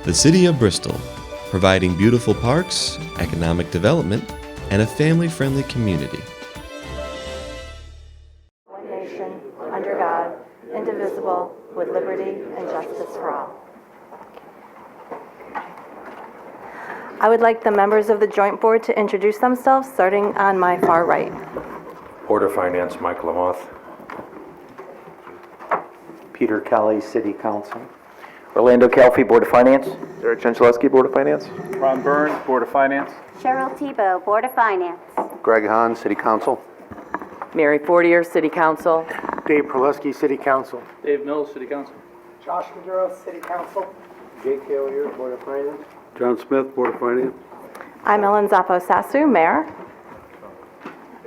The City of Bristol, providing beautiful parks, economic development, and a family-friendly community. One nation, under God, indivisible, with liberty and justice for all. I would like the members of the Joint Board to introduce themselves, starting on my far right. Board of Finance, Mike Lamoth. Peter Kelly, City Council. Orlando Calfee, Board of Finance. Eric Chenchaleski, Board of Finance. Ron Burns, Board of Finance. Cheryl Tebow, Board of Finance. Greg Hahn, City Council. Mary Fortier, City Council. Dave Perleski, City Council. Dave Mills, City Council. Josh Maduro, City Council. Jake Hillier, Board of Finance. John Smith, Board of Finance. I'm Ellen Zappo-Sassu, Mayor.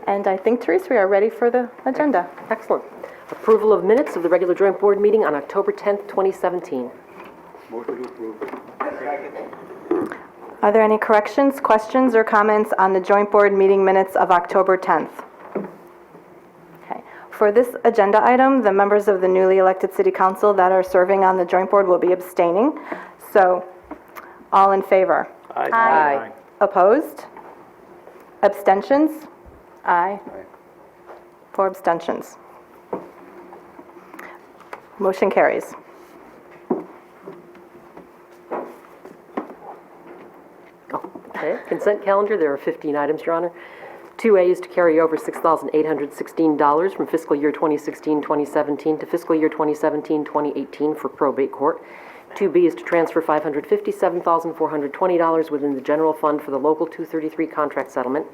And I think, Therese, we are ready for the agenda. Excellent. Approval of minutes of the regular joint board meeting on October 10th, 2017. Motion to approve. Are there any corrections, questions, or comments on the joint board meeting minutes of October 10th? Okay. For this agenda item, the members of the newly elected City Council that are serving on the joint board will be abstaining. So, all in favor? Aye. Aye. Opposed? Abstentions? Aye. 4 abstentions. Motion carries. Okay. Consent calendar, there are 15 items, Your Honor. 2A is to carry over $6,816 from fiscal year 2016-2017 to fiscal year 2017-2018 for probate court. 2B is to transfer $557,420 within the general fund for the local 233 contract settlement.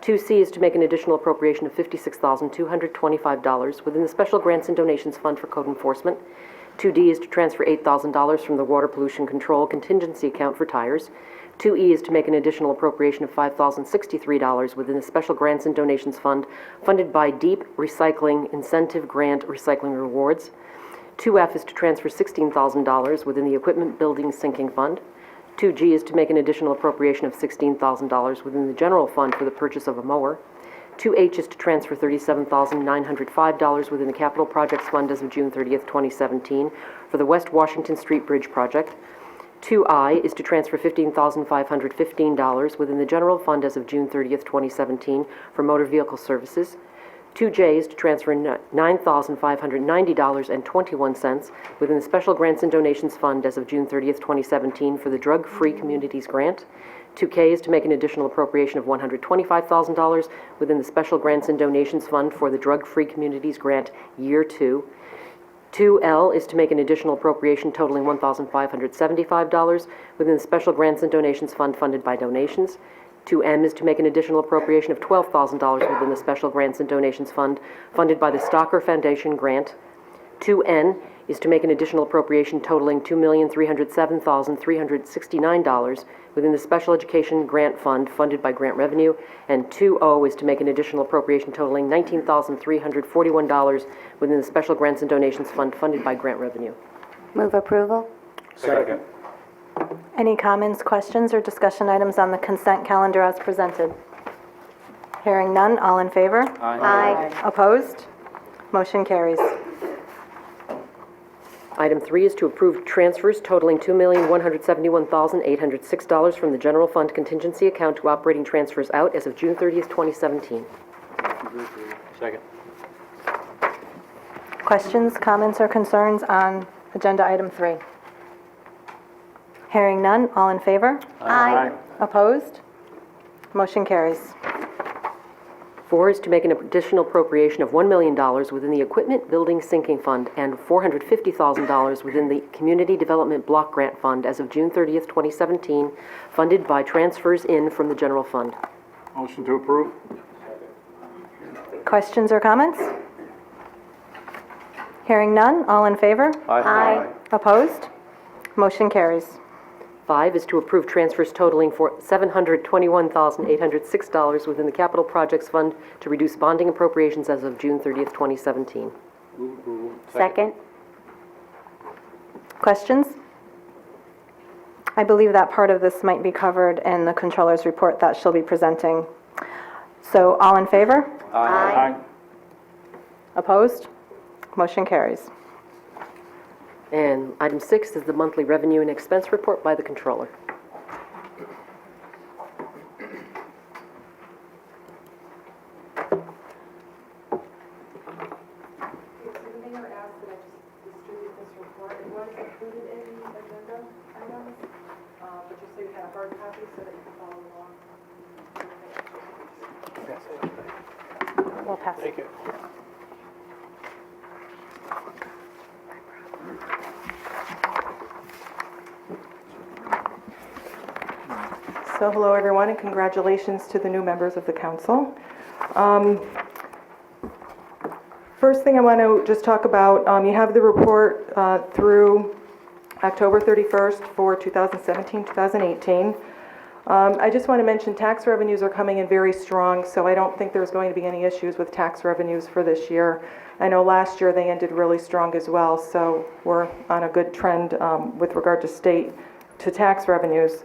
2C is to make an additional appropriation of $56,225 within the special grants and donations fund for code enforcement. 2D is to transfer $8,000 from the water pollution control contingency account for tires. 2E is to make an additional appropriation of $5,063 within the special grants and donations fund funded by Deep Recycling Incentive Grant Recycling Rewards. 2F is to transfer $16,000 within the equipment building sinking fund. 2G is to make an additional appropriation of $16,000 within the general fund for the purchase of a mower. 2H is to transfer $37,905 within the capital projects fund as of June 30th, 2017 for the West Washington Street Bridge project. 2I is to transfer $15,515 within the general fund as of June 30th, 2017 for motor vehicle services. 2J is to transfer $9,590.21 within the Special Grants and Donations Fund as of June 30th, 2017 for the Drug-Free Communities Grant. 2K is to make an additional appropriation of $125,000 within the Special Grants and Donations Fund for the Drug-Free Communities Grant Year 2. 2L is to make an additional appropriation totaling $1,575 within the Special Grants and Donations Fund funded by donations. 2M is to make an additional appropriation of $12,000 within the Special Grants and Donations Fund funded by the Stocker Foundation grant. 2N is to make an additional appropriation totaling $2,307,369 within the Special Education Grant Fund funded by grant revenue. And 2O is to make an additional appropriation totaling $19,341 within the Special Grants and Donations Fund funded by grant revenue. Move approval. Second. Any comments, questions, or discussion items on the consent calendar as presented? Hearing none, all in favor? Aye. Opposed? Motion carries. Item 3 is to approve transfers totaling $2,171,806 from the general fund contingency account to operating transfers out as of June 30th, 2017. Second. Questions, comments, or concerns on agenda item 3? Hearing none, all in favor? Aye. Opposed? Motion carries. 4 is to make an additional appropriation of $1 million within the Equipment Building Sinking Fund and $450,000 within the Community Development Block Grant Fund as of June 30th, 2017, funded by transfers in from the general fund. Motion to approve. Questions or comments? Hearing none, all in favor? Aye. Opposed? Motion carries. 5 is to approve transfers totaling for $721,806 within the Capital Projects Fund to reduce bonding appropriations as of June 30th, 2017. Move approval. Second. Questions? I believe that part of this might be covered in the Controller's report that she'll be presenting. So, all in favor? Aye. Opposed? Motion carries. And item 6 is the monthly revenue and expense report by the controller. The mayor asked that I just distribute this report. It was included in the agenda items, but just so you had a hard copy so that you can follow along. We'll pass it. Thank you. So hello, everyone, and congratulations to the new members of the council. First thing I want to just talk about, you have the report through October 31st for 2017, 2018. I just want to mention tax revenues are coming in very strong, so I don't think there's going to be any issues with tax revenues for this year. I know last year they ended really strong as well, so we're on a good trend with regard to state to tax revenues.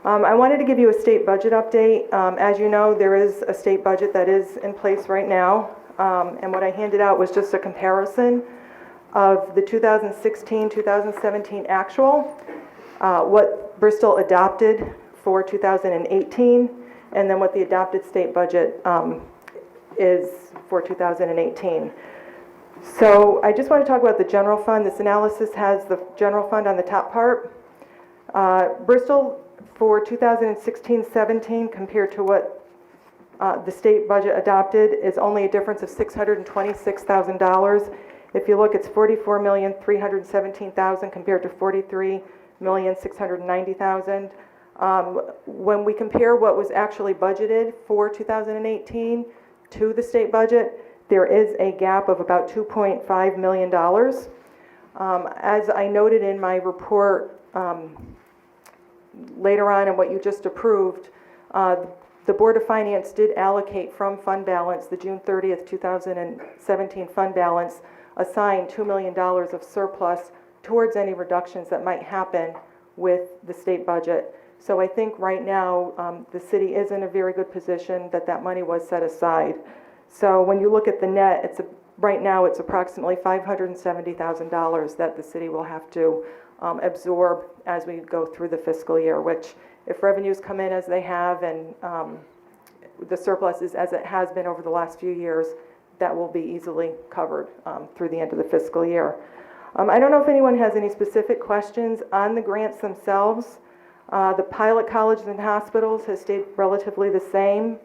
I wanted to give you a state budget update. As you know, there is a state budget that is in place right now, and what I handed out was just a comparison of the 2016-2017 actual, what Bristol adopted for 2018, and then what the adopted state budget is for 2018. So I just want to talk about the general fund. This analysis has the general fund on the top part. Bristol for 2016-17 compared to what the state budget adopted is only a difference of $626,000. If you look, it's $44,317,000 compared to $43,690,000. When we compare what was actually budgeted for 2018 to the state budget, there is a gap of about $2.5 million. As I noted in my report later on in what you just approved, the Board of Finance did allocate from fund balance, the June 30th, 2017 fund balance, assign $2 million of surplus towards any reductions that might happen with the state budget. So I think right now the city is in a very good position that that money was set aside. So when you look at the net, right now it's approximately $570,000 that the city will have to absorb as we go through the fiscal year, which if revenues come in as they have and the surplus is as it has been over the last few years, that will be easily covered through the end of the fiscal year. I don't know if anyone has any specific questions on the grants themselves. The pilot colleges and hospitals has stayed relatively the same.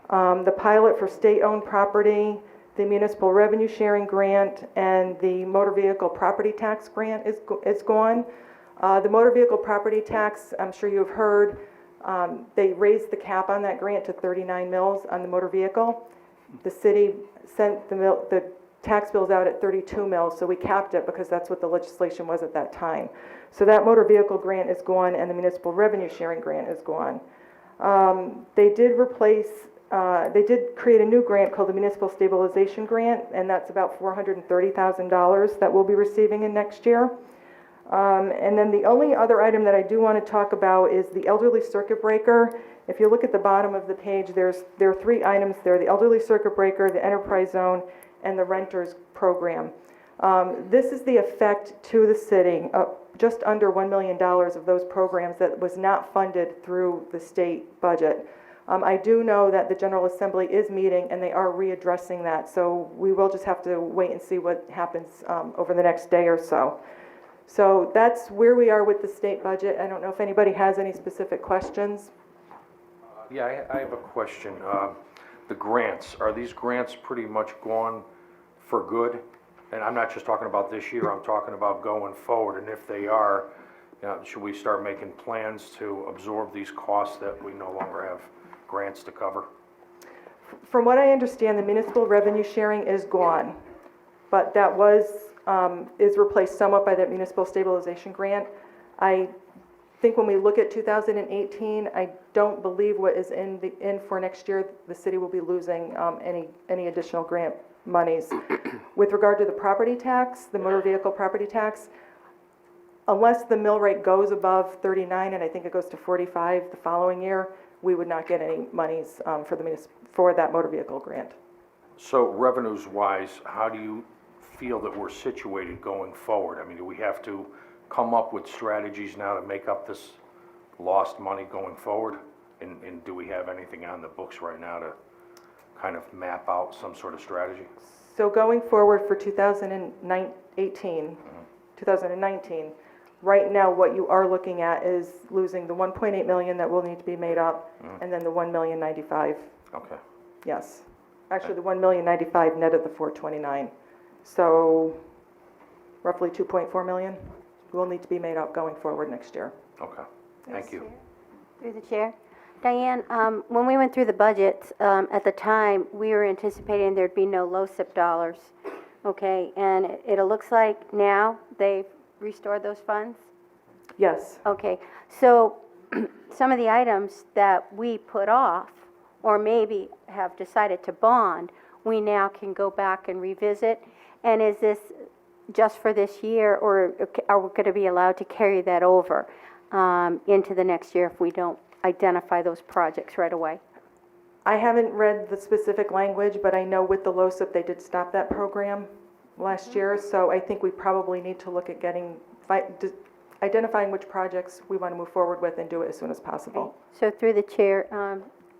The pilot for state-owned property, the municipal revenue sharing grant, and the motor vehicle property tax grant is gone. The motor vehicle property tax, I'm sure you've heard, they raised the cap on that grant to 39 mils on the motor vehicle. The city sent the tax bills out at 32 mils, so we capped it because that's what the legislation was at that time. So that motor vehicle grant is gone and the municipal revenue sharing grant is gone. They did create a new grant called the Municipal Stabilization Grant, and that's about $430,000 that we'll be receiving in next year. And then the only other item that I do want to talk about is the elderly circuit breaker. If you look at the bottom of the page, there are three items there: the elderly circuit breaker, the enterprise zone, and the renters program. This is the effect to the city, just under $1 million of those programs that was not funded through the state budget. I do know that the General Assembly is meeting and they are readdressing that, so we will just have to wait and see what happens over the next day or so. So that's where we are with the state budget. I don't know if anybody has any specific questions. Yeah, I have a question. The grants, are these grants pretty much gone for good? And I'm not just talking about this year, I'm talking about going forward. And if they are, should we start making plans to absorb these costs that we no longer have grants to cover? From what I understand, the municipal revenue sharing is gone, but that is replaced somewhat by that municipal stabilization grant. I think when we look at 2018, I don't believe what is in for next year, the city will be losing any additional grant monies. With regard to the property tax, the motor vehicle property tax, unless the mill rate goes above 39, and I think it goes to 45 the following year, we would not get any monies for that motor vehicle grant. So revenues-wise, how do you feel that we're situated going forward? I mean, do we have to come up with strategies now to make up this lost money going forward? And do we have anything on the books right now to kind of map out some sort of strategy? So going forward for 2019, right now what you are looking at is losing the 1.8 million that will need to be made up, and then the 1,095,000, Okay, yes. Actually, the 1,095,000 net of the 429. So roughly 2.4 million will need to be made up going forward next year. okay, thank you. Through the chair. Diane, when we went through the budget, at the time, we were anticipating there'd be no LoCIP dollars, okay? And it looks like now they've restored those funds? Yes, Okay, so some of the items that we put off, or maybe have decided to bond, we now can go back and revisit. And is this just for this year, or are we going to be allowed to carry that over into the next year if we don't identify those projects right away? I haven't read the specific language, but I know with the LoCIP, they did stop that program last year, so I think we probably need to look at identifying which projects we want to move forward with and do it as soon as possible. So through the chair,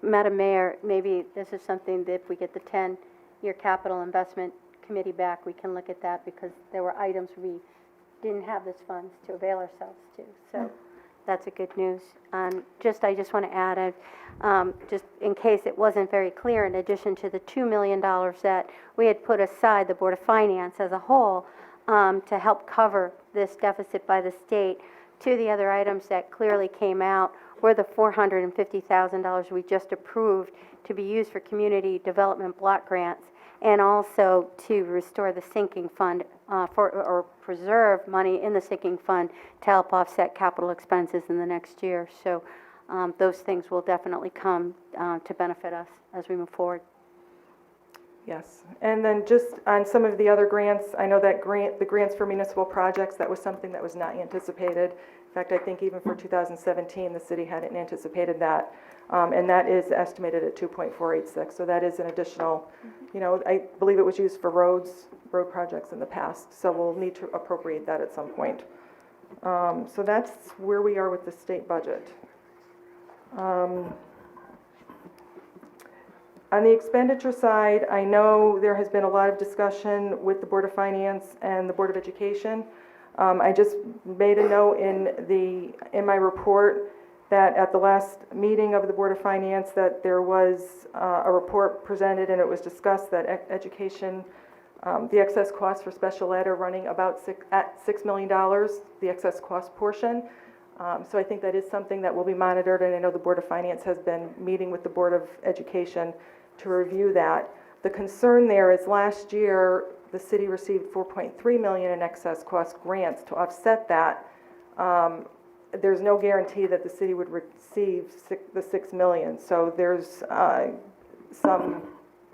Madam Mayor, maybe this is something that if we get the 10-year capital investment committee back, we can look at that, because there were items we didn't have this funds to avail ourselves to. So that's a good news. I just want to add, just in case it wasn't very clear, in addition to the $2 million that we had put aside, the Board of Finance as a whole, to help cover this deficit by the state, two of the other items that clearly came out were the $450,000 we just approved to be used for community development block grants, and also to restore the sinking fund or preserve money in the sinking fund to help offset capital expenses in the next year. So those things will definitely come to benefit us as we move forward. Yes, and then just on some of the other grants, I know that the grants for municipal projects, that was something that was not anticipated. In fact, I think even for 2017, the city hadn't anticipated that, and that is estimated at 2.486. So that is an additional, I believe it was used for road projects in the past, so we'll need to appropriate that at some point. So that's where we are with the state budget. On the expenditure side, I know there has been a lot of discussion with the Board of Finance and the Board of Education. I just made a note in my report that at the last meeting of the Board of Finance that there was a report presented, and it was discussed that education, the excess costs for special ed are running about $6 million, the excess cost portion. So I think that is something that will be monitored, and I know the Board of Finance has been meeting with the Board of Education to review that. The concern there is last year, the city received $4.3 million in excess cost grants to offset that. There's no guarantee that the city would receive the $6 million. So there's some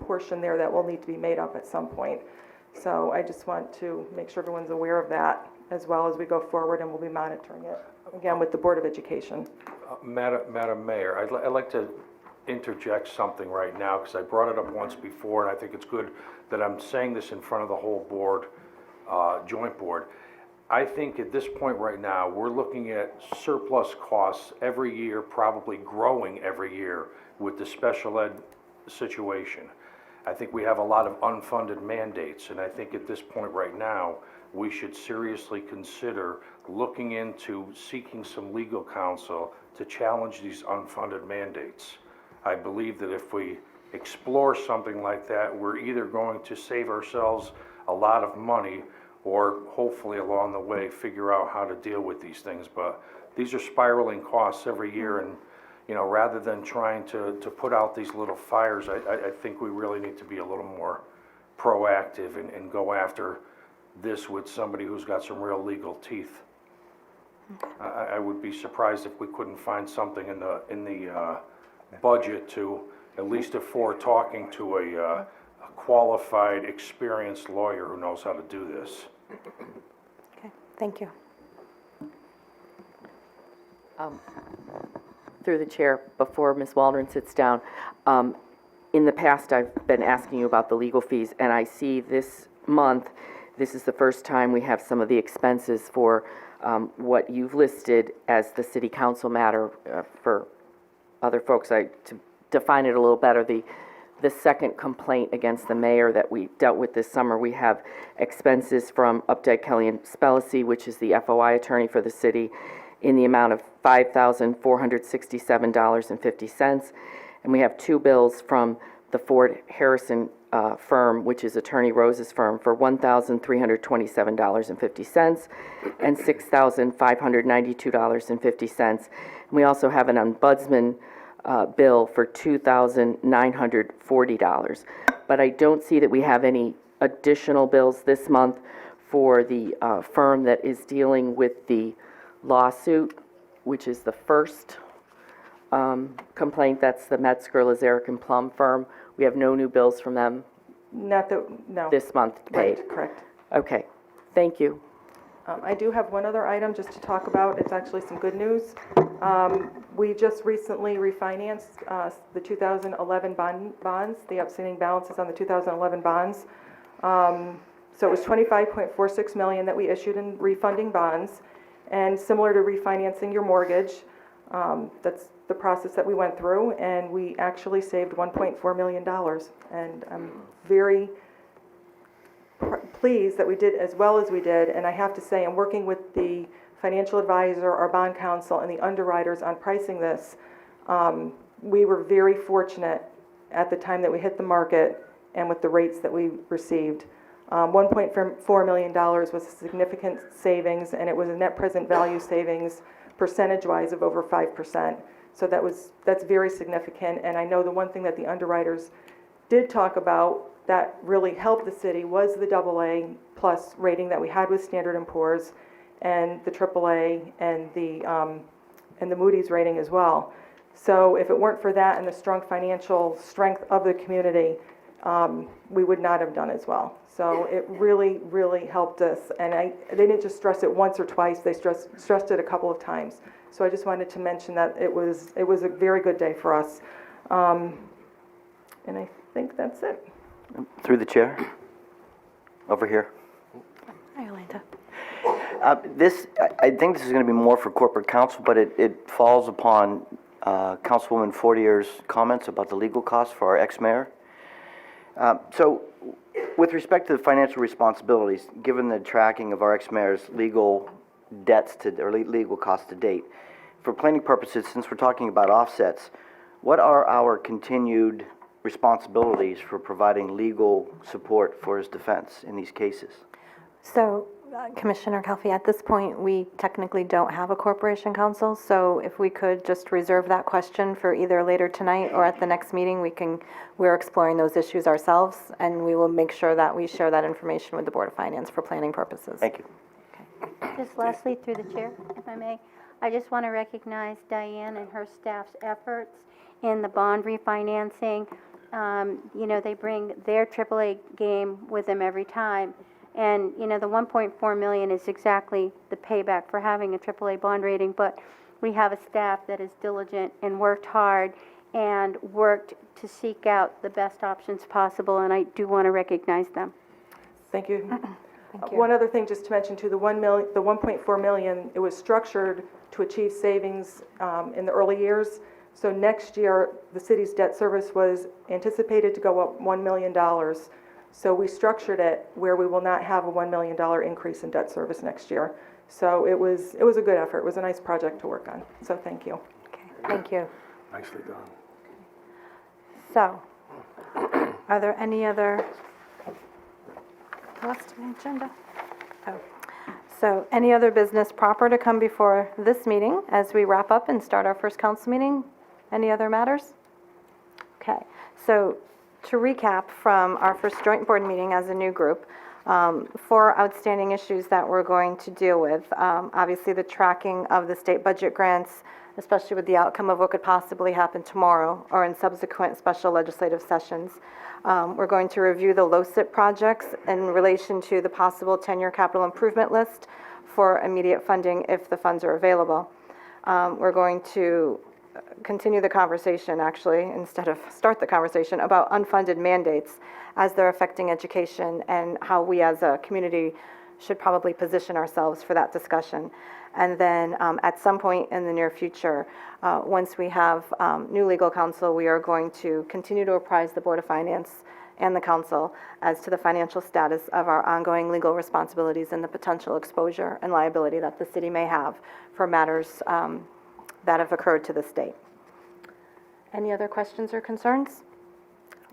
portion there that will need to be made up at some point. So I just want to make sure everyone's aware of that as well as we go forward, and we'll be monitoring it, again, with the Board of Education. Madam Mayor, I'd like to interject something right now, because I brought it up once before, and I think it's good that I'm saying this in front of the whole board, joint board. I think at this point right now, we're looking at surplus costs every year, probably growing every year with the special ed situation. I think we have a lot of unfunded mandates, and I think at this point right now, we should seriously consider looking into seeking some legal counsel to challenge these unfunded mandates. I believe that if we explore something like that, we're either going to save ourselves a lot of money, or hopefully along the way figure out how to deal with these things. But these are spiraling costs every year, and rather than trying to put out these little fires, I think we really need to be a little more proactive and go after this with somebody who's got some real legal teeth. I would be surprised if we couldn't find something in the budget to at least afford talking to a qualified, experienced lawyer who knows how to do this. Okay, thank you. Through the chair, before Ms. Waldron sits down, in the past I've been asking you about the legal fees, and I see this month this is the first time we have some of the expenses for what you've listed as the city council matter. For other folks, to define it a little better, the second complaint against the mayor that we dealt with this summer, we have expenses from Updike, Kelly and Spellacy, which is the FOI attorney for the city, in the amount of $5,467.50. And we have two bills from the Ford Harrison firm, which is Attorney Rose's firm, for $1,327.50 and $6,592.50. And we also have an ombudsman bill for $2,940. But I don't see that we have any additional bills this month for the firm that is dealing with the lawsuit, which is the first complaint. That's the Metzger, Lazarick and Plum firm. We have no new bills from them Not that, no. this month paid. Right, correct. Okay, thank you. I do have one other item just to talk about. It's actually some good news. We just recently refinanced the 2011 bonds, the outstanding balances on the 2011 bonds. So it was $25.46 million that we issued in refunding bonds. And similar to refinancing your mortgage, that's the process that we went through, and we actually saved $1.4 million. And I'm very pleased that we did as well as we did, and I have to say, I'm working with the financial advisor, our bond counsel, and the underwriters on pricing this. We were very fortunate at the time that we hit the market and with the rates that we received. $1.4 million was a significant savings, and it was a net present value savings percentage-wise of over 5%. So that's very significant, and I know the one thing that the underwriters did talk about that really helped the city was the AA plus rating that we had with Standard & Poor's, and the AAA and the Moody's rating as well. So if it weren't for that and the strong financial strength of the community, we would not have done as well. So it really, really helped us, and they didn't just stress it once or twice, they stressed it a couple of times. So I just wanted to mention that it was a very good day for us. And I think that's it. Through the chair. Over here. Hi, Yolanda. I think this is going to be more for corporate counsel, but it falls upon Councilwoman Fortier's comments about the legal costs for our ex-mayor. So, with respect to the financial responsibilities, given the tracking of our ex-mayor's legal debts or legal costs to date, for planning purposes, since we're talking about offsets, what are our continued responsibilities for providing legal support for his defense in these cases? So, Commissioner Calfee, at this point, we technically don't have a corporation counsel, so if we could just reserve that question for either later tonight or at the next meeting, we're exploring those issues ourselves, and we will make sure that we share that information with the Board of Finance for planning purposes. Thank you. Just lastly, through the chair, if I may, I just want to recognize Diane and her staff's efforts in the bond refinancing. You know, they bring their AAA game with them every time. And, you know, the $1.4 million is exactly the payback for having a AAA bond rating, but we have a staff that is diligent and worked hard and worked to seek out the best options possible, and I do want to recognize them. Thank you. Thank you. One other thing just to mention too, the $1.4 million, it was structured to achieve savings in the early years. So next year, the city's debt service was anticipated to go up $1 million. So we structured it where we will not have a $1 million increase in debt service next year. So it was a good effort. It was a nice project to work on. So thank you. Okay, thank you. Nicely done. So, are there any other, what's on the agenda? Oh. So, any other business proper to come before this meeting as we wrap up and start our first council meeting? Any other matters? Okay, so to recap from our first joint board meeting as a new group, 4 outstanding issues that we're going to deal with. Obviously, the tracking of the state budget grants, especially with the outcome of what could possibly happen tomorrow or in subsequent special legislative sessions. We're going to review the LoCIP projects in relation to the possible 10-year capital improvement list for immediate funding if the funds are available. We're going to continue the conversation, actually, instead of start the conversation, about unfunded mandates as they're affecting education and how we as a community should probably position ourselves for that discussion. And then at some point in the near future, once we have new legal counsel, we are going to continue to apprise the Board of Finance and the council as to the financial status of our ongoing legal responsibilities and the potential exposure and liability that the city may have for matters that have occurred to this date. Any other questions or concerns?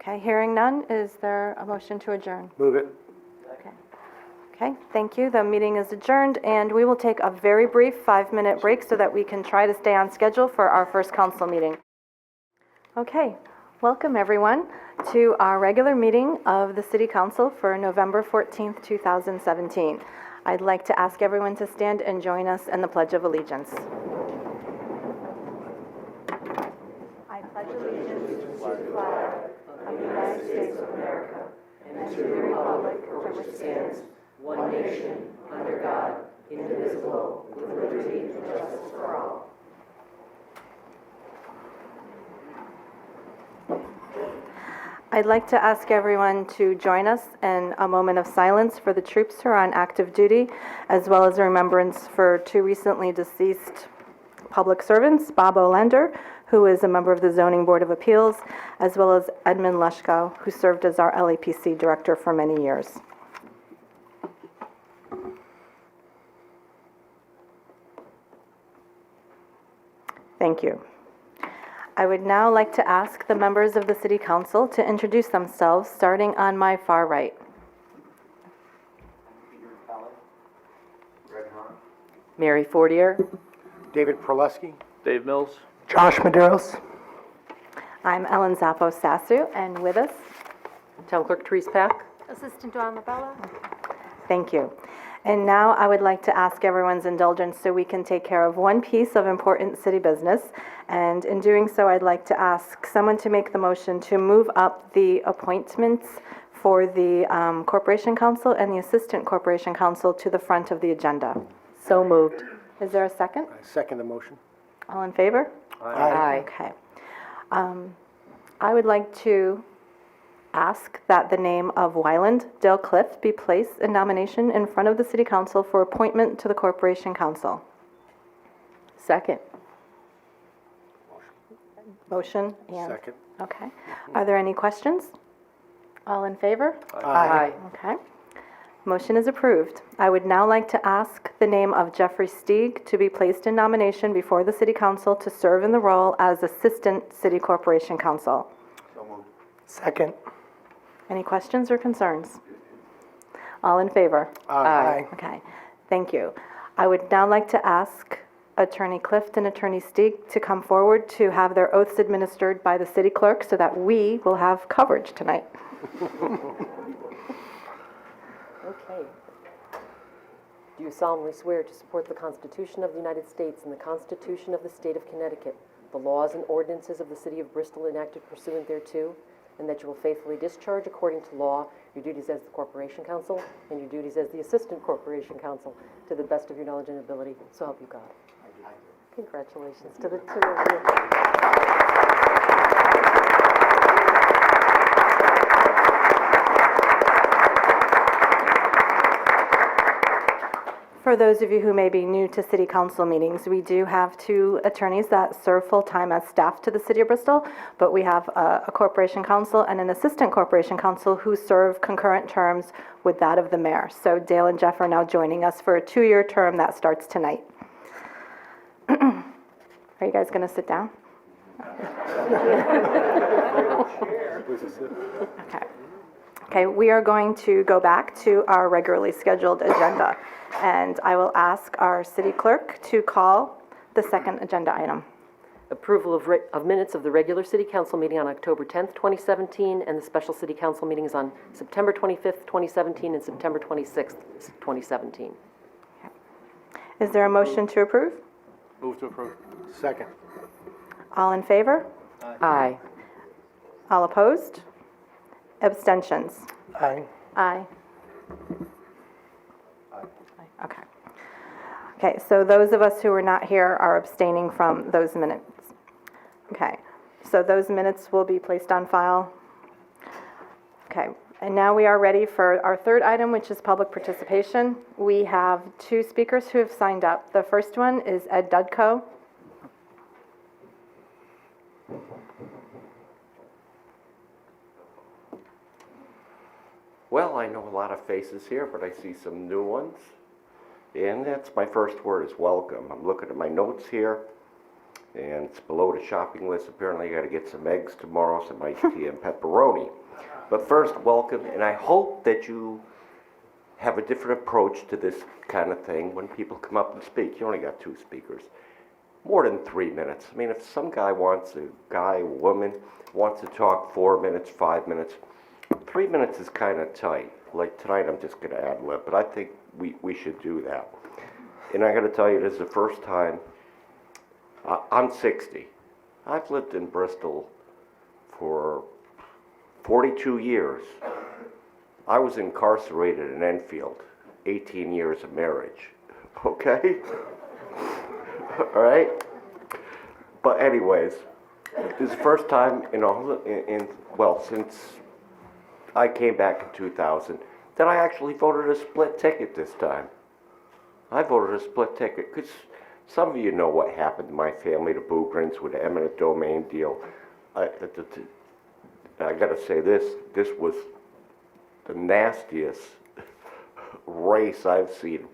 Okay, hearing none, is there a motion to adjourn? Move it. Okay, thank you. The meeting is adjourned, and we will take a very brief 5-minute break so that we can try to stay on schedule for our first council meeting. Okay, welcome everyone to our regular meeting of the City Council for November 14th, 2017. I'd like to ask everyone to stand and join us in the Pledge of Allegiance. I pledge allegiance to the flag of the United States of America and to the republic for which it stands, one nation, under God, indivisible, with liberty and justice for all. I'd like to ask everyone to join us in a moment of silence for the troops who are on active duty, as well as a remembrance for 2 recently deceased public servants, Bob Olender, who is a member of the Zoning Board of Appeals, as well as Edmund Leschko, who served as our LAPC director for many years. Thank you. I would now like to ask the members of the City Council to introduce themselves, starting on my far right. Mary Fortier. David Proleski. Dave Mills. Josh Maderos. I'm Ellen Zappo-Sassu, and with us, Town Clerk Therese Pack. Assistant Dawn LaBella. thank you. And now I would like to ask everyone's indulgence so we can take care of one piece of important city business. And in doing so, I'd like to ask someone to make the motion to move up the appointments for the Corporation Council and the Assistant Corporation Council to the front of the agenda. So moved. Is there a second? I second the motion. All in favor? Aye. Okay. I would like to ask that the name of Wyland Dale Cliff be placed in nomination in front of the City Council for appointment to the Corporation Council. Second. Motion and... Second. Okay. Are there any questions? All in favor? Aye. Okay. Motion is approved. I would now like to ask the name of Jeffrey Stieg to be placed in nomination before the City Council to serve in the role as Assistant City Corporation Counsel. Second. Any questions or concerns? All in favor? Aye. Okay, thank you. I would now like to ask Attorney Clift and Attorney Stieg to come forward to have their oaths administered by the city clerk so that we will have coverage tonight. Okay. Do you solemnly swear to support the Constitution of the United States and the Constitution of the State of Connecticut, the laws and ordinances of the City of Bristol enacted pursuant thereto, and that you will faithfully discharge according to law your duties as the Corporation Counsel and your duties as the Assistant Corporation Counsel to the best of your knowledge and ability, so help you God? Congratulations to the two of you. For those of you who may be new to city council meetings, we do have 2 attorneys that serve full-time as staff to the city of Bristol, but we have a corporation counsel and an assistant corporation counsel who serve concurrent terms with that of the mayor. So Dale and Jeff are now joining us for a 2-year term that starts tonight. Are you guys going to sit down? Okay. Okay, we are going to go back to our regularly scheduled agenda, and I will ask our city clerk to call the second agenda item. Approval of minutes of the regular city council meeting on October 10th, 2017, and the special city council meetings on September 25th, 2017, and September 26th, 2017. Is there a motion to approve? Move to approve. Second. All in favor? Aye. All opposed? Abstentions? Aye. Aye. Okay. Okay, so those of us who were not here are abstaining from those minutes. Okay, so those minutes will be placed on file. Okay, and now we are ready for our third item, which is public participation. We have 2 speakers who have signed up. The first one is Ed Dudko. Well, I know a lot of faces here, but I see some new ones. And that's my first word is welcome. I'm looking at my notes here, and it's below the shopping list. Apparently, I got to get some eggs tomorrow, some iced tea and pepperoni. But first, welcome, and I hope that you have a different approach to this kind of thing when people come up and speak. You only got 2 speakers. More than 3 minutes. I mean, if some guy, woman, wants to talk 4 minutes, 5 minutes, 3 minutes is kind of tight. Like tonight, I'm just going to ad lib, but I think we should do that. And I got to tell you, this is the first time. I'm 60. I've lived in Bristol for 42 years. I was incarcerated in Enfield, 18 years of marriage. Okay? All right? But anyways, this is the first time since I came back in 2000, that I actually voted a split ticket this time. I voted a split ticket because some of you know what happened to my family, the Boogrins, with the eminent domain deal. I gotta say this was the nastiest race I've seen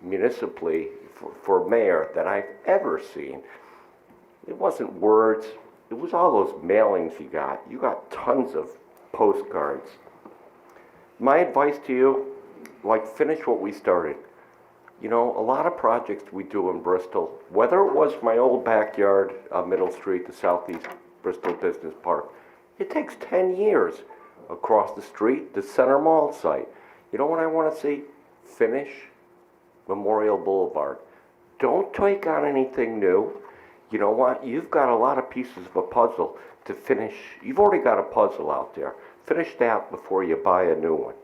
municipally for mayor that I've ever seen. It wasn't words, it was all those mailings you got. You got tons of postcards. My advice to you, finish what we started. You know, a lot of projects we do in Bristol, whether it was my old backyard on Middle Street, the Southeast Bristol Business Park, it takes 10 years. Across the street, the Center Mall site. You know what I want to see? Finish Memorial Boulevard. Don't take on anything new. You know what? You've got a lot of pieces of a puzzle to finish. You've already got a puzzle out there. Finish that before you buy a new one.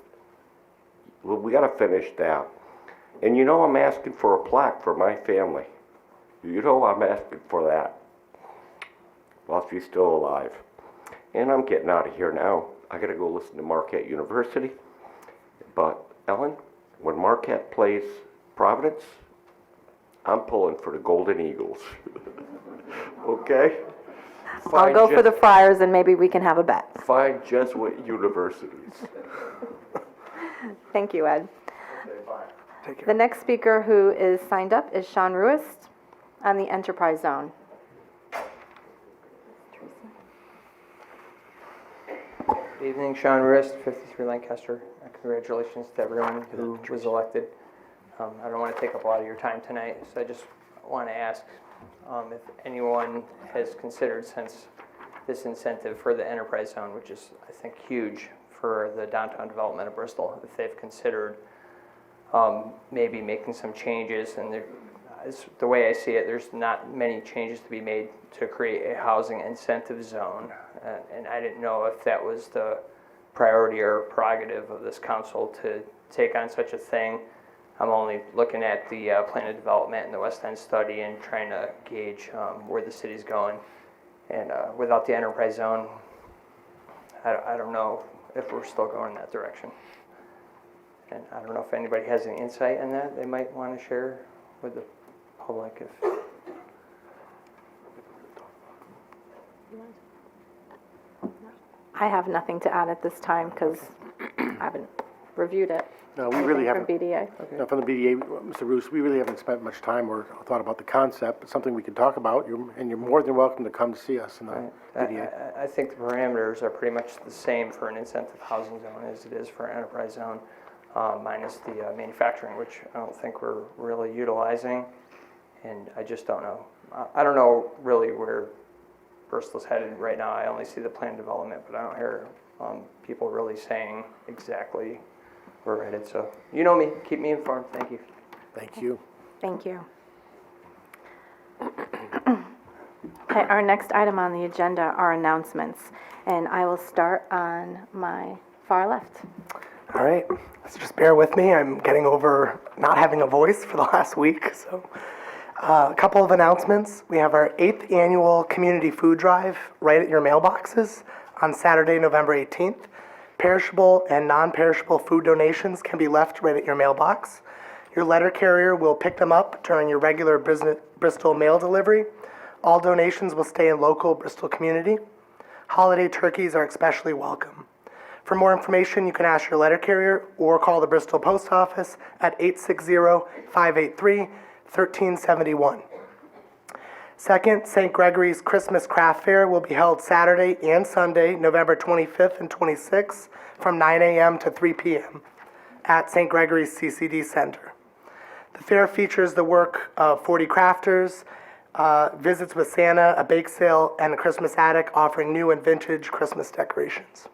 Well, we got to finish that. And you know I'm asking for a plaque for my family. You know I'm asking for that. While she's still alive. And I'm getting out of here now. I got to go listen to Marquette University. But Ellen, when Marquette plays Providence, I'm pulling for the Golden Eagles. Okay? I'll go for the Friars and maybe we can have a bet. Fine Jesuit universities. Thank you, Ed. The next speaker who is signed up is Shawn Ruiz on the Enterprise Zone. Good evening, Shawn Ruiz, 53 Lancaster. Congratulations to everyone who was elected. I don't want to take up a lot of your time tonight, so I just want to ask if anyone has considered, since this incentive for the Enterprise Zone, which is, I think, huge for the downtown development of Bristol, if they've considered maybe making some changes. And the way I see it, there's not many changes to be made to create a housing incentive zone. And I didn't know if that was the priority or prerogative of this council to take on such a thing. I'm only looking at the plan of development and the West End study and trying to gauge where the city's going. And without the enterprise zone, I don't know if we're still going in that direction. And I don't know if anybody has any insight on that they might want to share with the public. I have nothing to add at this time because I haven't reviewed it. No, we really Anything haven't. From BDA. No, from the BDA, Mr. Roos, we really haven't spent much time or thought about the concept. It's something we can talk about, and you're more than welcome to come to see us in the BDA. I think the parameters are pretty much the same for an incentive housing zone as it is for an enterprise zone, minus the manufacturing, which I don't think we're really utilizing, and I just don't know. I don't know really where Bristol's headed right now. I only see the plan development, but I don't hear people really saying exactly where we're headed. So you know me, keep me informed. Thank you. Thank you. Thank you. Okay, our next item on the agenda are announcements, and I will start on my far left. All right, so just bear with me. I'm getting over not having a voice for the last week, so. A couple of announcements. We have our 8th annual community food drive right at your mailboxes on Saturday, November 18th. Perishable and non-perishable food donations can be left right at your mailbox. Your letter carrier will pick them up during your regular Bristol mail delivery. All donations will stay in local Bristol community. Holiday turkeys are especially welcome. For more information, you can ask your letter carrier or call the Bristol Post Office at 860-583-1371. Second, St. Gregory's Christmas Craft Fair will be held Saturday and Sunday, November 25th and 26th, from 9 a.m. to 3 p.m. at St. Gregory's CCD Center. The fair features the work of 40 crafters, visits with Santa, a bake sale, and a Christmas attic offering new and vintage Christmas decorations.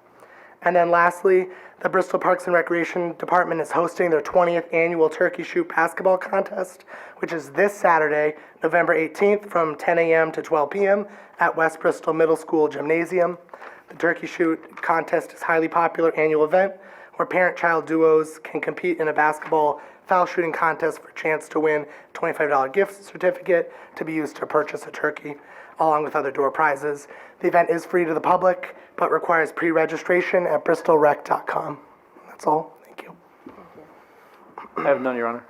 And then lastly, the Bristol Parks and Recreation Department is hosting their 20th annual Turkey Shoot Basketball Contest, which is this Saturday, November 18th from 10 a.m. to 12 p.m. at West Bristol Middle School Gymnasium. The Turkey Shoot Contest is a highly popular annual event where parent-child duos can compete in a basketball foul shooting contest for a chance to win a $25 gift certificate to be used to purchase a turkey, along with other door prizes. The event is free to the public, but requires pre-registration at bristolrec.com. That's all. Thank you. I have none, Your Honor.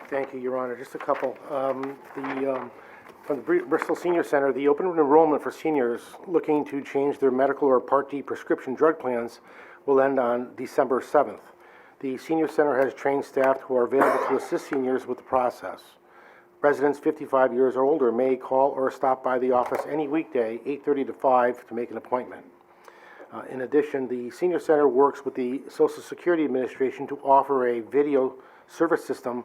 Thank you, Your Honor. Just a couple. From the Bristol Senior Center, the open enrollment for seniors looking to change their medical or Part D prescription drug plans will end on December 7th. The Senior Center has trained staff who are available to assist seniors with the process. Residents 55 years or older may call or stop by the office any weekday, 8:30 to 5, to make an appointment. In addition, the Senior Center works with the Social Security Administration to offer a video service system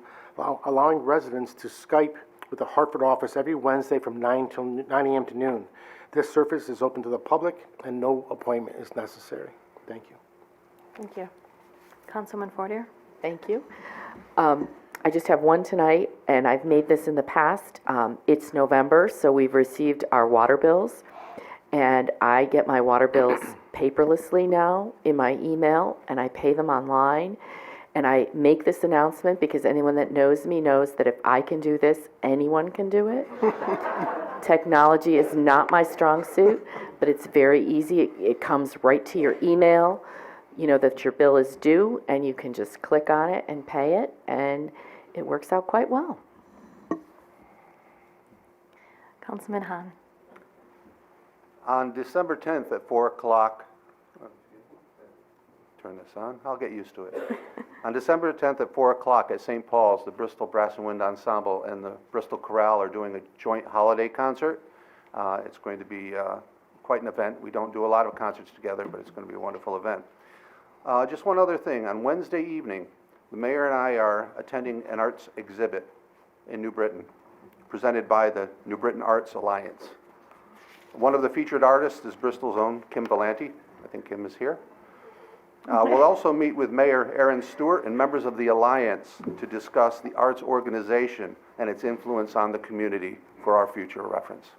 allowing residents to Skype with the Hartford office every Wednesday from 9 a.m. to noon. This service is open to the public and no appointment is necessary. Thank you. Thank you. Councilman Fortier? Thank you. I just have one tonight, and I've made this in the past. It's November, so we've received our water bills, and I get my water bills paperlessly now in my email, and I pay them online. And I make this announcement because anyone that knows me knows that if I can do this, anyone can do it. Technology is not my strong suit, but it's very easy. It comes right to your email, you know, that your bill is due, and you can just click on it and pay it, and it works out quite well. Councilman Hahn? On December 10th at 4 o'clock, turn this on, I'll get used to it. On December 10th at 4 o'clock at St. Paul's, the Bristol Brass and Wind Ensemble and the Bristol Chorale are doing a joint holiday concert. It's going to be quite an event. We don't do a lot of concerts together, but it's going to be a wonderful event. Just one other thing. On Wednesday evening, the mayor and I are attending an arts exhibit in New Britain, presented by the New Britain Arts Alliance. One of the featured artists is Bristol's own Kim Belanti. I think Kim is here. We'll also meet with Mayor Aaron Stewart and members of the Alliance to discuss the arts organization and its influence on the community for our future reference.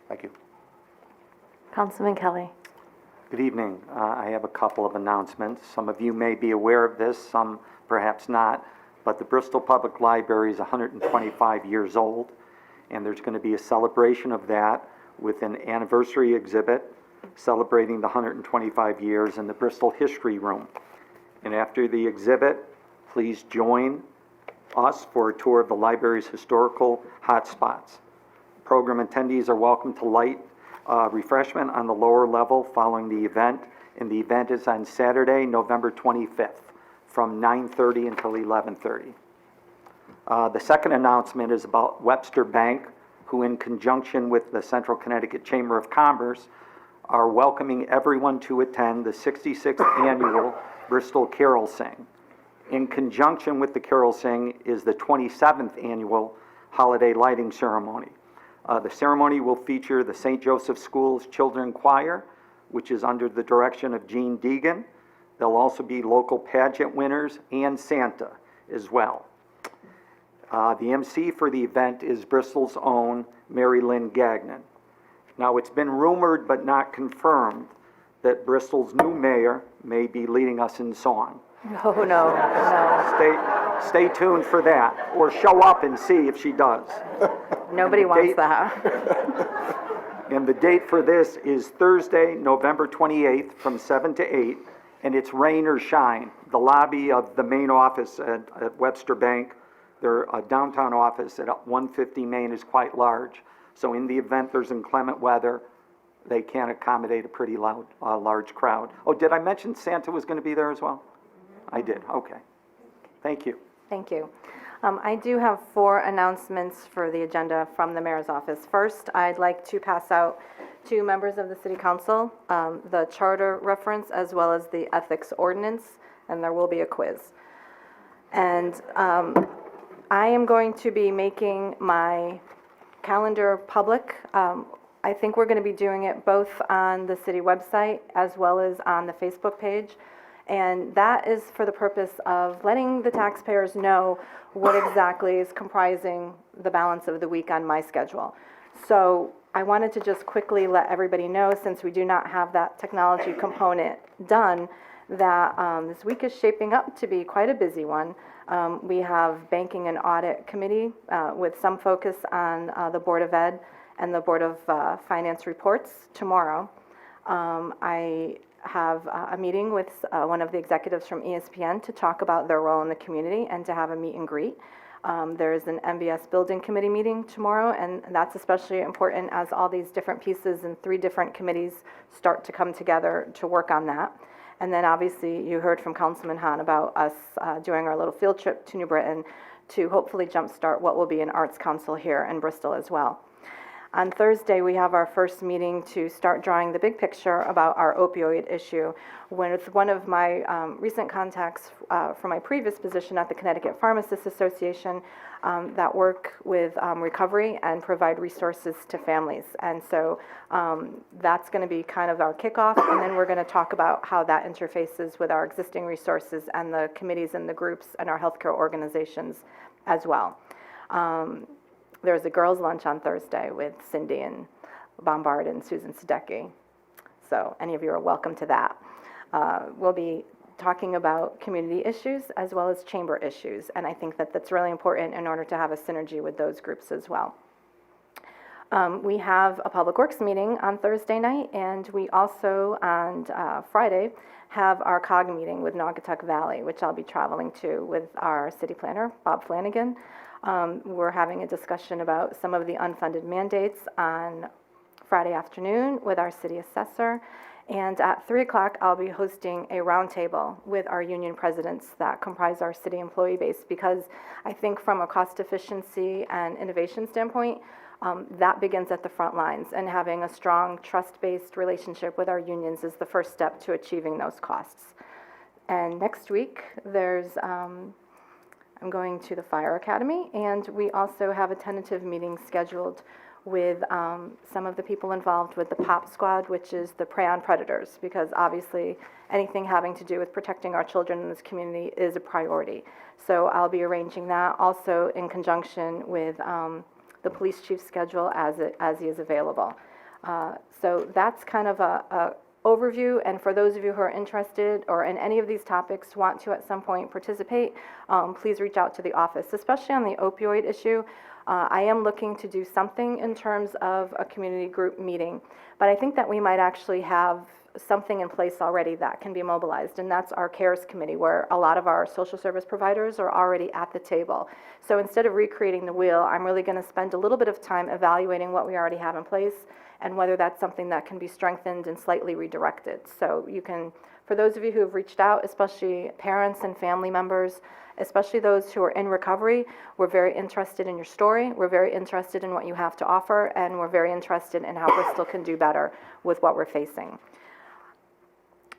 Thank you. Councilman Kelly? Good evening. I have a couple of announcements. Some of you may be aware of this, some perhaps not, but the Bristol Public Library is 125 years old, and there's going to be a celebration of that with an anniversary exhibit celebrating the 125 years in the Bristol History Room. And after the exhibit, please join us for a tour of the library's historical hotspots. Program attendees are welcome to light refreshment on the lower level following the event, and the event is on Saturday, November 25th from 9:30 until 11:30. The second announcement is about Webster Bank, who in conjunction with the Central Connecticut Chamber of Commerce are welcoming everyone to attend the 66th annual Bristol Carol Sing. In conjunction with the Carol Sing is the 27th annual holiday lighting ceremony. The ceremony will feature the St. Joseph School's Children Choir, which is under the direction of Jean Deegan. There'll also be local pageant winners and Santa as well. The MC for the event is Bristol's own Mary Lynn Gagnon. Now, it's been rumored but not confirmed that Bristol's new mayor may be leading us in song. No. Stay tuned for that, or show up and see if she does. Nobody wants date- that. And the date for this is Thursday, November 28th, from 7 to 8, and it's rain or shine. The lobby of the main office at Webster Bank, their downtown office at 150 Main is quite large. So in the event there's inclement weather, they can accommodate a pretty large crowd. Oh, did I mention Santa was going to be there as well? I did, okay. Thank you. Thank you. I do have 4 announcements for the agenda from the mayor's office. First, I'd like to pass out to members of the city council the charter reference as well as the ethics ordinance, and there will be a quiz. And I am going to be making my calendar public. I think we're going to be doing it both on the city website as well as on the Facebook page. And that is for the purpose of letting the taxpayers know what exactly is comprising the balance of the week on my schedule. So I wanted to just quickly let everybody know, since we do not have that technology component done, that this week is shaping up to be quite a busy one. We have Banking and Audit Committee with some focus on the Board of Ed and the Board of Finance reports tomorrow. I have a meeting with one of the executives from ESPN to talk about their role in the community and to have a meet and greet. There's an MBS Building Committee meeting tomorrow, and that's especially important as all these different pieces and 3 different committees start to come together to work on that. And then obviously you heard from Councilman Hahn about us doing our little field trip to New Britain to hopefully jumpstart what will be an arts council here in Bristol as well. On Thursday, we have our first meeting to start drawing the big picture about our opioid issue. With one of my recent contacts from my previous position at the Connecticut Pharmacists Association that work with recovery and provide resources to families. And so that's going to be kind of our kickoff, and then we're going to talk about how that interfaces with our existing resources and the committees and the groups and our healthcare organizations as well. There's a girls' lunch on Thursday with Cindy and Bombard and Susan Sadecki. So any of you are welcome to that. We'll be talking about community issues as well as chamber issues, and I think that that's really important in order to have a synergy with those groups as well. We have a Public Works meeting on Thursday night, and we also on Friday have our COG meeting with Naugatuck Valley, which I'll be traveling to with our city planner, Bob Flanagan. We're having a discussion about some of the unfunded mandates on Friday afternoon with our city assessor. And at 3 o'clock, I'll be hosting a roundtable with our union presidents that comprise our city employee base, because I think from a cost efficiency and innovation standpoint, that begins at the front lines, and having a strong trust-based relationship with our unions is the first step to achieving those costs. And next week, I'm going to the Fire Academy, and we also have a tentative meeting scheduled with some of the people involved with the POP squad, which is the Prey on Predators, because obviously anything having to do with protecting our children in this community is a priority. So I'll be arranging that also in conjunction with the police chief's schedule as he is available. So that's kind of a overview, and for those of you who are interested or in any of these topics want to at some point participate, please reach out to the office, especially on the opioid issue. I am looking to do something in terms of a community group meeting, but I think that we might actually have something in place already that can be mobilized, and that's our CARES committee, where a lot of our social service providers are already at the table. So instead of recreating the wheel, I'm really going to spend a little bit of time evaluating what we already have in place and whether that's something that can be strengthened and slightly redirected. So you can, for those of you who have reached out, especially parents and family members, especially those who are in recovery, we're very interested in your story, we're very interested in what you have to offer, and we're very interested in how Bristol can do better with what we're facing.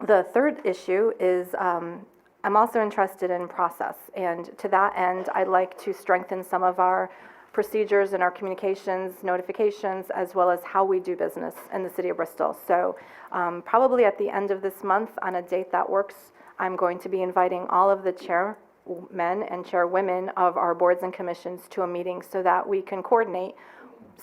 The third issue is I'm also interested in process, and to that end, I'd like to strengthen some of our procedures and our communications, notifications, as well as how we do business in the city of Bristol. So probably at the end of this month, on a date that works, I'm going to be inviting all of the chairmen and chairwomen of our boards and commissions to a meeting so that we can coordinate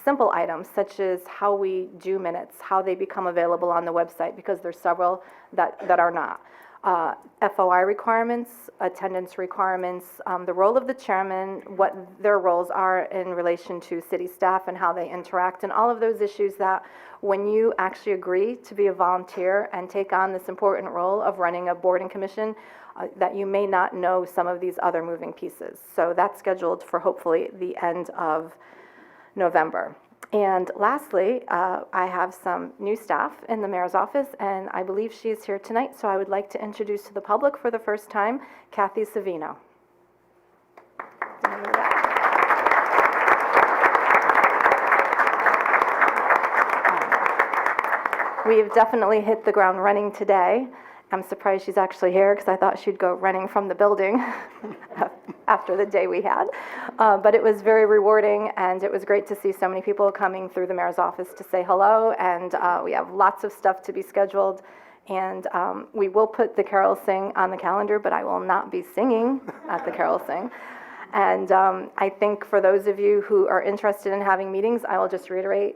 simple items such as how we do minutes, how they become available on the website, because there's several that are not. FOI requirements, attendance requirements, the role of the chairman, what their roles are in relation to city staff and how they interact, and all of those issues that when you actually agree to be a volunteer and take on this important role of running a board and commission, that you may not know some of these other moving pieces. So that's scheduled for hopefully the end of November. And lastly, I have some new staff in the mayor's office, and I believe she is here tonight, so I would like to introduce to the public for the first time, Kathy Savino. We have definitely hit the ground running today. I'm surprised she's actually here because I thought she'd go running from the building after the day we had. But it was very rewarding, and it was great to see so many people coming through the mayor's office to say hello, and we have lots of stuff to be scheduled. And we will put the Carol Sing on the calendar, but I will not be singing at the Carol Sing. And I think for those of you who are interested in having meetings, I will just reiterate,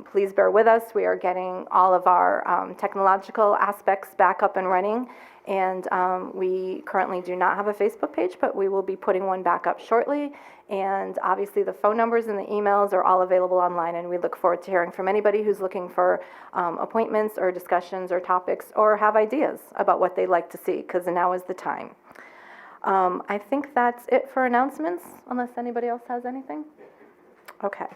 please bear with us. We are getting all of our technological aspects back up and running. And we currently do not have a Facebook page, but we will be putting one back up shortly. And obviously the phone numbers and the emails are all available online, and we look forward to hearing from anybody who's looking for appointments or discussions or topics or have ideas about what they'd like to see, because now is the time. I think that's it for announcements, unless anybody else has anything. Okay,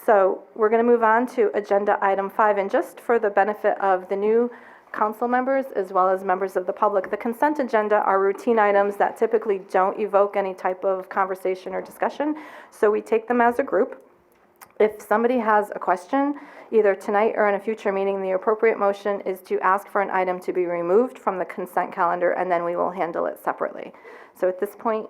so we're going to move on to agenda item 5, and just for the benefit of the new council members as well as members of the public, the consent agenda are routine items that typically don't evoke any type of conversation or discussion, so we take them as a group. If somebody has a question, either tonight or in a future meeting, the appropriate motion is to ask for an item to be removed from the consent calendar, and then we will handle it separately. So at this point,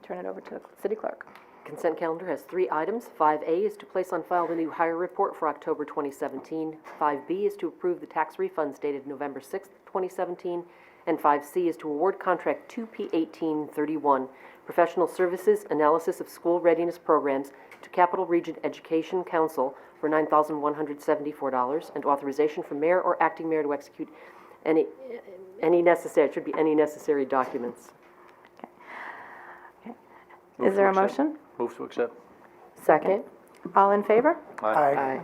turn it over to the city clerk. Consent calendar has 3 items. 5A is to place on file the new hire report for October 2017. 5B is to approve the tax refunds dated November 6th, 2017. And 5C is to award contract 2P1831, Professional Services Analysis of School Readiness Programs, to Capital Region Education Council for $9,174, and authorization for mayor or acting mayor to execute any necessary documents. Is there a motion? Move to accept. Second. All in favor? Aye.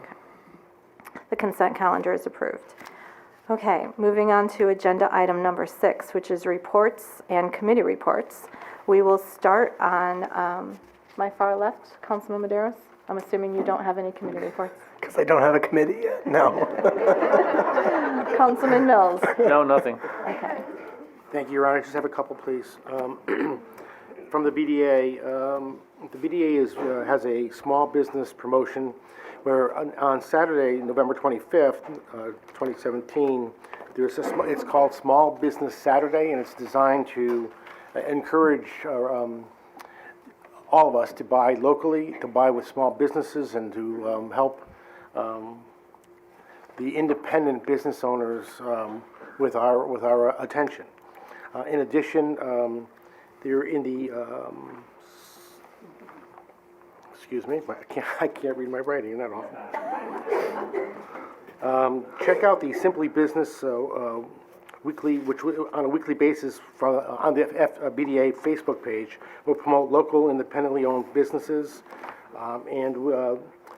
The consent calendar is approved. Okay, moving on to agenda item number 6, which is reports and committee reports. We will start on my far left, Councilman Maderos. I'm assuming you don't have any committee reports. Because I don't have a committee yet, no. Councilman Mills. No, nothing. Okay. Thank you, Your Honor. I just have a couple, please. From the BDA, the BDA has a small business promotion where on Saturday, November 25th, 2017, it's called Small Business Saturday, and it's designed to encourage all of us to buy locally, to buy with small businesses, and to help the independent business owners with our attention. In addition, they're in the excuse me, I can't read my writing, isn't that awful? Check out the Simply Business weekly, which on a weekly basis on the BDA Facebook page will promote local independently owned businesses, and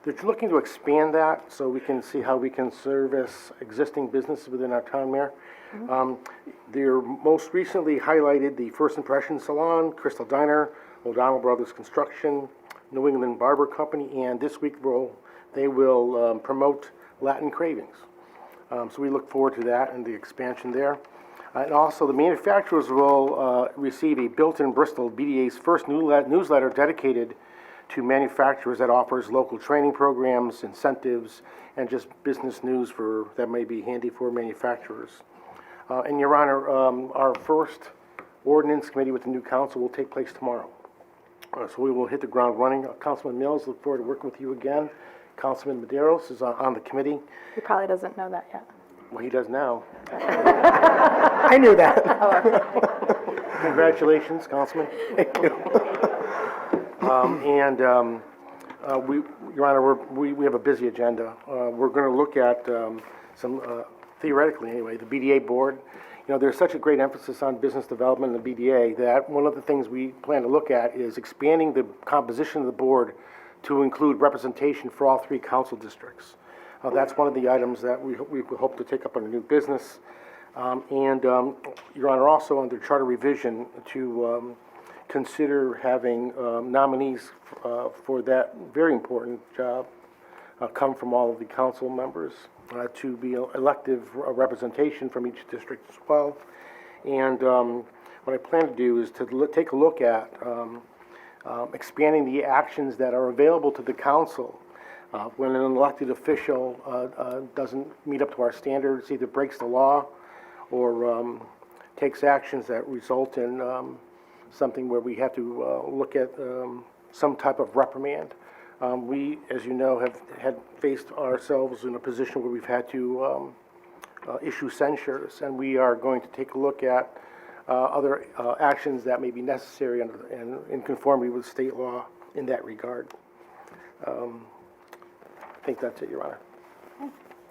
they're looking to expand that so we can see how we can service existing businesses within our town mayor. They're most recently highlighted the First Impression Salon, Crystal Diner, O'Donnell Brothers Construction, New England Barber Company, and this week they will promote Latin Cravings. So we look forward to that and the expansion there. And also the manufacturers will receive a built-in Bristol, BDA's first newsletter dedicated to manufacturers that offers local training programs, incentives, and just business news that may be handy for manufacturers. And Your Honor, our first ordinance committee with the new council will take place tomorrow. So we will hit the ground running. Councilman Mills, look forward to working with you again. Councilman Maderos is on the committee. He probably doesn't know that yet. Well, he does now. I knew that. Congratulations, Councilman. Thank you. Your Honor, we have a busy agenda. We're going to look at some, theoretically anyway, the BDA board. You there's such a great emphasis on business development in the BDA that one of the things we plan to look at is expanding the composition of the board to include representation for all 3 council districts. That's one of the items that we hope to take up under new business. Your Honor, also under charter revision to consider having nominees for that very important job come from all of the council members to be elective representation from each district as well. And what I plan to do is to take a look at expanding the actions that are available to the council when an elected official doesn't meet up to our standards, either breaks the law or takes actions that result in something where we have to look at some type of reprimand. We, as you know, had faced ourselves in a position where we've had to issue censures, and we are going to take a look at other actions that may be necessary and in conformity with state law in that regard. I think that's it, Your Honor.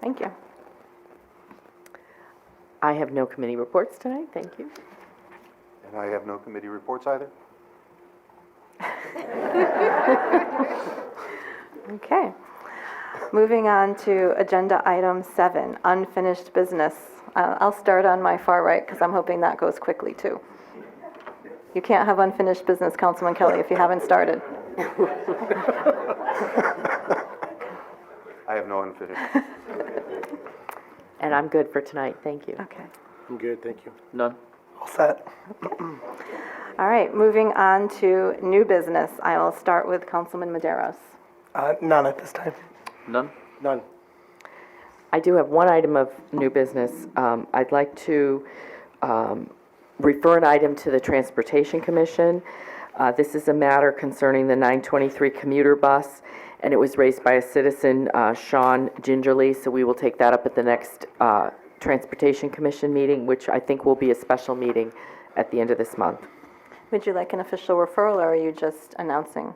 Thank you. I have no committee reports tonight, thank you. And I have no committee reports either. Okay. Moving on to agenda item 7, unfinished business. I'll start on my far right because I'm hoping that goes quickly too. You can't have unfinished business, Councilman Kelly, if you haven't started. I have no unfinished. And I'm good for tonight, thank you. Okay. I'm good, thank you. None. All set. All right, moving on to new business. I will start with Councilman Maderos. None at this time. None? None. I do have one item of new business. I'd like to refer an item to the Transportation Commission. This is a matter concerning the 923 commuter bus, and it was raised by a citizen, Shawn Gingerly, so we will take that up at the next Transportation Commission meeting, which I think will be a special meeting at the end of this month. Would you like an official referral, or are you just announcing?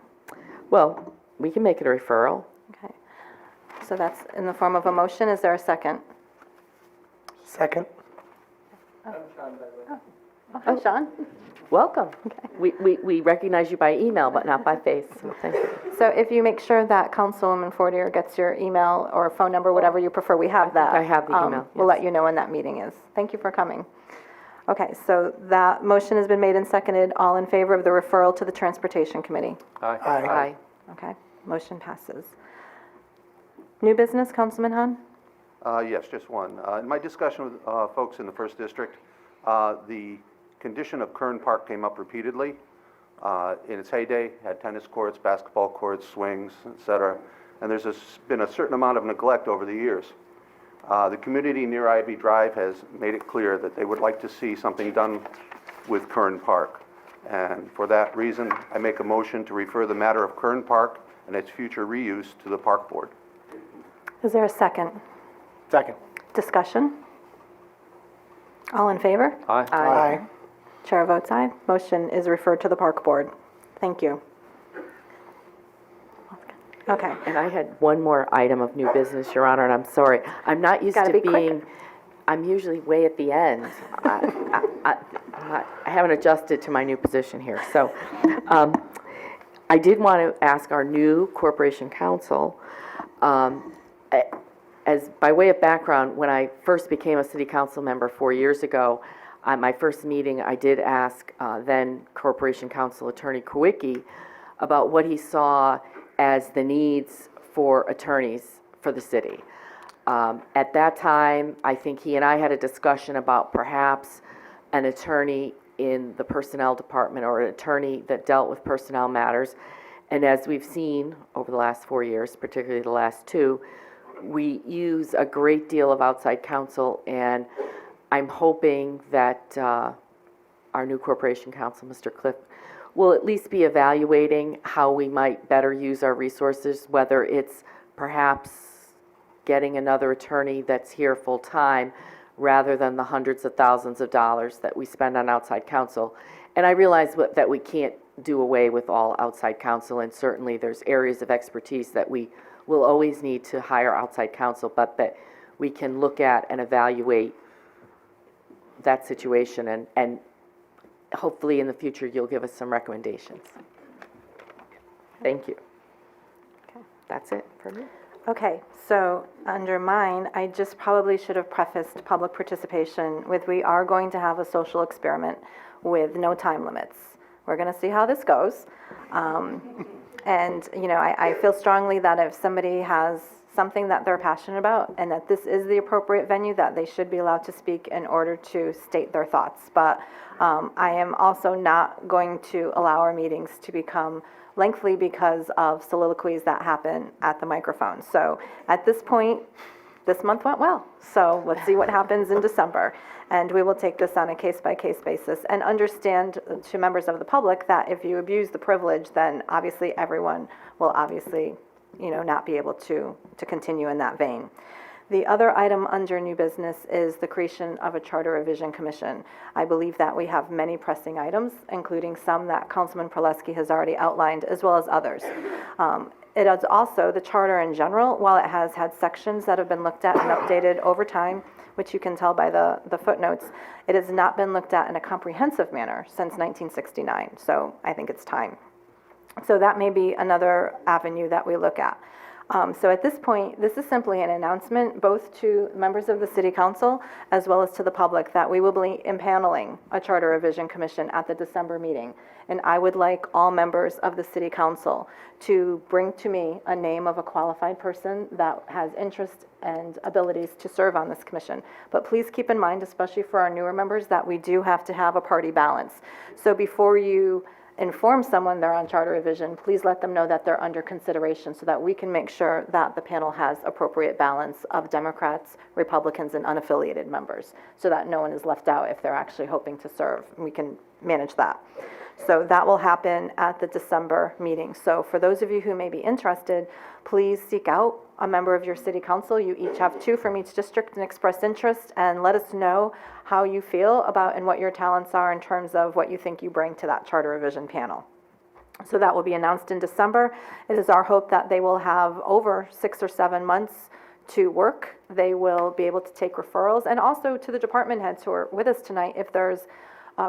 Well, we can make it a referral. Okay. So that's in the form of a motion. Is there a second? Second. Oh, hi, Shawn. Welcome. We recognize you by email, but not by face, so thank you. So if you make sure that Councilwoman Fortier gets your email or phone number, whatever you prefer, we have that. I have the email, We'll yes. let you know when that meeting is. Thank you for coming. Okay, so that motion has been made and seconded. All in favor of the referral to the Transportation Committee? Aye. Aye. Okay, motion passes. New business, Councilman Hahn? Yes, just one. In my discussion with folks in the First District, the condition of Kern Park came up repeatedly. In its heyday, had tennis courts, basketball courts, swings, et cetera, and there's been a certain amount of neglect over the years. The community near Ivy Drive has made it clear that they would like to see something done with Kern Park. And for that reason, I make a motion to refer the matter of Kern Park and its future reuse to the Park Board. Is there a second? Second. Discussion? All in favor? Aye. Aye. Chair votes aye. Motion is referred to the Park Board. Thank you. Okay. And I had one more item of new business, Your Honor, and I'm sorry. I'm not used Gotta to be quick. being, I'm usually way at the end. I haven't adjusted to my new position here. So I did want to ask our new Corporation Counsel, as by way of background, when I first became a city council member 4 years ago, my first meeting, I did ask then Corporation Counsel Attorney Kowicki about what he saw as the needs for attorneys for the city. At that time, I think he and I had a discussion about perhaps an attorney in the personnel department or an attorney that dealt with personnel matters. And as we've seen over the last 4 years, particularly the last 2, we use a great deal of outside counsel, and I'm hoping that our new Corporation Counsel, Mr. Cliff, will at least be evaluating how we might better use our resources, whether it's perhaps getting another attorney that's here full-time rather than the hundreds of thousands of dollars that we spend on outside counsel. And I realize that we can't do away with all outside counsel, and certainly there's areas of expertise that we will always need to hire outside counsel, but that we can look at and evaluate that situation, and hopefully in the future, you'll give us some recommendations. Thank you. That's it for me. Okay, so under mine, I just probably should have prefaced public participation with, we are going to have a social experiment with no time limits. We're going to see how this goes. And, you know, I feel strongly that if somebody has something that they're passionate about and that this is the appropriate venue, that they should be allowed to speak in order to state their thoughts. But I am also not going to allow our meetings to become lengthy because of soliloquies that happen at the microphone. So at this point, this month went well. So let's see what happens in December. And we will take this on a case-by-case basis and understand to members of the public that if you abuse the privilege, then obviously everyone will obviously, you know, not be able to continue in that vein. The other item under new business is the creation of a Charter Revision Commission. I believe that we have many pressing items, including some that Councilman Proleski has already outlined, as well as others. It is also the charter in general, while it has had sections that have been looked at and updated over time, which you can tell by the footnotes, it has not been looked at in a comprehensive manner since 1969. So I think it's time. So that may be another avenue that we look at. So at this point, this is simply an announcement both to members of the City Council as well as to the public that we will be impaneling a Charter Revision Commission at the December meeting. And I would like all members of the City Council to bring to me a name of a qualified person that has interest and abilities to serve on this commission. But please keep in mind, especially for our newer members, that we do have to have a party balance. So before you inform someone they're on charter revision, please let them know that they're under consideration so that we can make sure that the panel has appropriate balance of Democrats, Republicans, and unaffiliated members so that no one is left out if they're actually hoping to serve. We can manage that. So that will happen at the December meeting. So for those of you who may be interested, please seek out a member of your city council. You each have 2 from each district and express interest, and let us know how you feel about and what your talents are in terms of what you think you bring to that charter revision panel. So that will be announced in December. It is our hope that they will have over 6 or 7 months to work. They will be able to take referrals, and also to the department heads who are with us tonight, if there's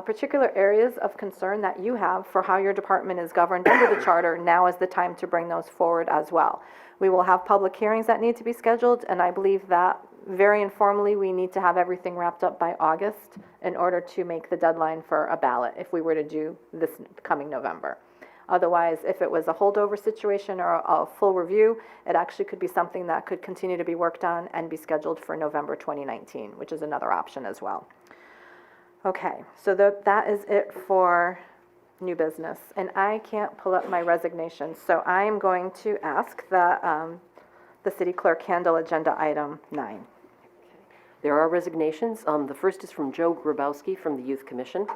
particular areas of concern that you have for how your department is governed under the charter, now is the time to bring those forward as well. We will have public hearings that need to be scheduled, and I believe that very informally, we need to have everything wrapped up by August in order to make the deadline for a ballot if we were to do this coming November. Otherwise, if it was a holdover situation or a full review, it actually could be something that could continue to be worked on and be scheduled for November 2019, which is another option as well. Okay, so that is it for new business. And I can't pull up my resignation, so I am going to ask that the city clerk handle agenda item 9. There are resignations. The first is from Joe Grabowski from the Youth Commission.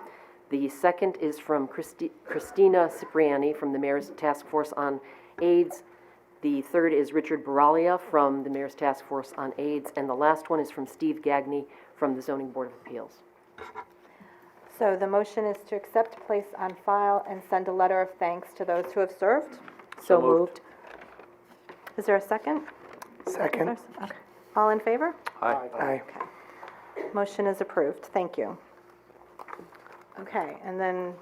The second is from Christina Cipriani from the Mayor's Task Force on AIDS. The third is Richard Baralia from the Mayor's Task Force on AIDS. And the last one is from Steve Gagney from the Zoning Board of Appeals. So the motion is to accept, place on file, and send a letter of thanks to those who have served. So moved. Is there a second? Second. Okay. All in favor? Aye. Motion is approved. Thank you. Okay, and then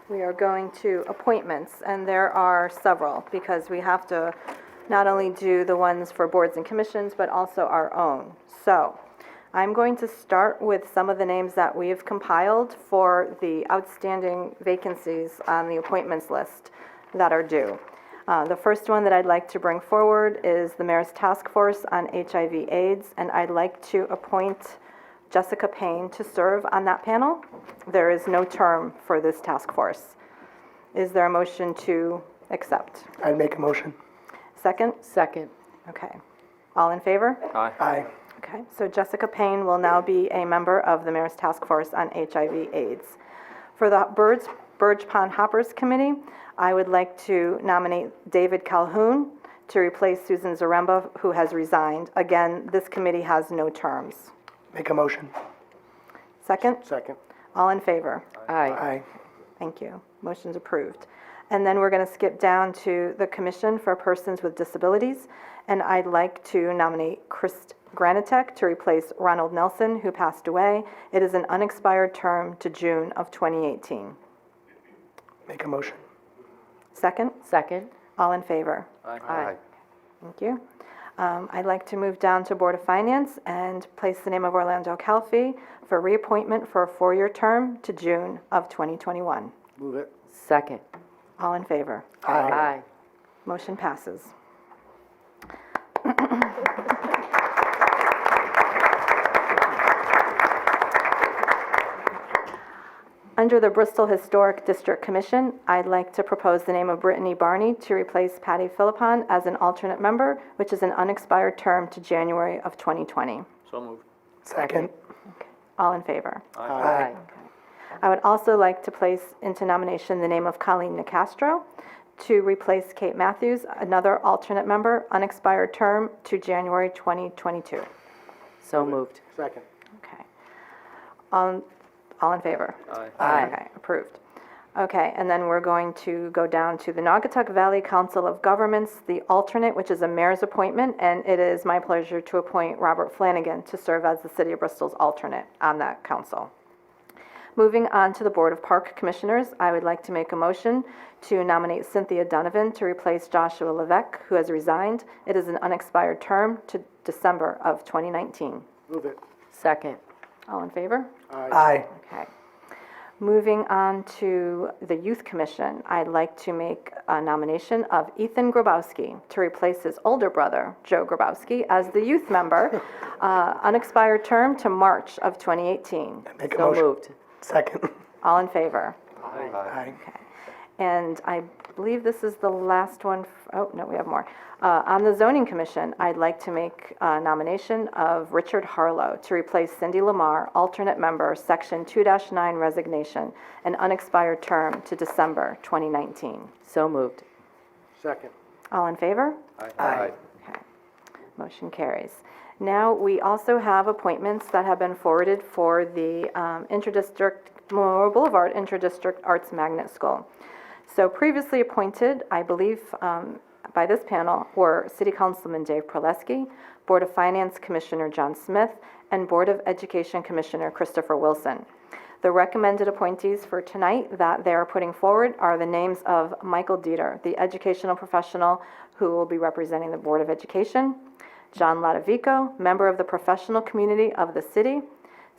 we are going to appointments, and there are several, because we have to not only do the ones for boards and commissions, but also our own. So I'm going to start with some of the names that we have compiled for the outstanding vacancies on the appointments list that are due. The first one that I'd like to bring forward is the Mayor's Task Force on HIV/AIDS, and I'd like to appoint Jessica Payne to serve on that panel. There is no term for this task force. Is there a motion to accept? I'd make a motion. Second? Second. Okay. All in favor? Aye. Okay, so Jessica Payne will now be a member of the Mayor's Task Force on HIV/AIDS. For the Burge Pond Hoppers Committee, I would like to nominate David Calhoun to replace Susan Zaremba, who has resigned. Again, this committee has no terms. Make a motion. Second? Second. All in favor? Aye. Aye. Thank you. Motion's approved. And then we're going to skip down to the Commission for Persons with Disabilities, and I'd like to nominate Chris Granitek to replace Ronald Nelson, who passed away. It is an unexpired term to June of 2018. Make a motion. Second? Second. All in favor? Aye. Thank you. I'd like to move down to Board of Finance and place the name of Orlando Calfee for reappointment for a 4-year term to June of 2021. Move it. Second. All in favor? Aye. Motion passes. Under the Bristol Historic District Commission, I'd like to propose the name of Brittany Barney to replace Patty Philippon as an alternate member, which is an unexpired term to January of 2020. So moved. Second. All in favor? Aye. I would also like to place into nomination the name of Colleen Nicastro to replace Kate Matthews, another alternate member, unexpired term to January 2022. So moved. Second. Okay. All in favor? Aye. Okay, approved. Okay, and then we're going to go down to the Naugatuck Valley Council of Governments, the alternate, which is a mayor's appointment, and it is my pleasure to appoint Robert Flanagan to serve as the City of Bristol's alternate on that council. Moving on to the Board of Park Commissioners, I would like to make a motion to nominate Cynthia Donovan to replace Joshua Levesque, who has resigned. It is an unexpired term to December of 2019. Move it. Second. All in favor? Aye. Okay. Moving on to the Youth Commission, I'd like to make a nomination of Ethan Grabowski to replace his older brother, Joe Grabowski, as the youth member, unexpired term to March of 2018. Make a So motion. moved. Second. All in favor? Aye. And I believe this is the last one. Oh, no, we have more. On the Zoning Commission, I'd like to make a nomination of Richard Harlow to replace Cindy Lamar, alternate member, Section 2-9 resignation, an unexpired term to December 2019. So moved. Second. All in favor? Aye. Okay. Motion carries. Now, we also have appointments that have been forwarded for the Memorial Boulevard Inter-District Arts Magnet School. So previously appointed, I believe, by this panel were City Councilman Dave Proleski, Board of Finance Commissioner John Smith, and Board of Education Commissioner Christopher Wilson. The recommended appointees for tonight that they are putting forward are the names of Michael Dieter, the educational professional who will be representing the Board of Education, John Lodovico, member of the professional community of the city,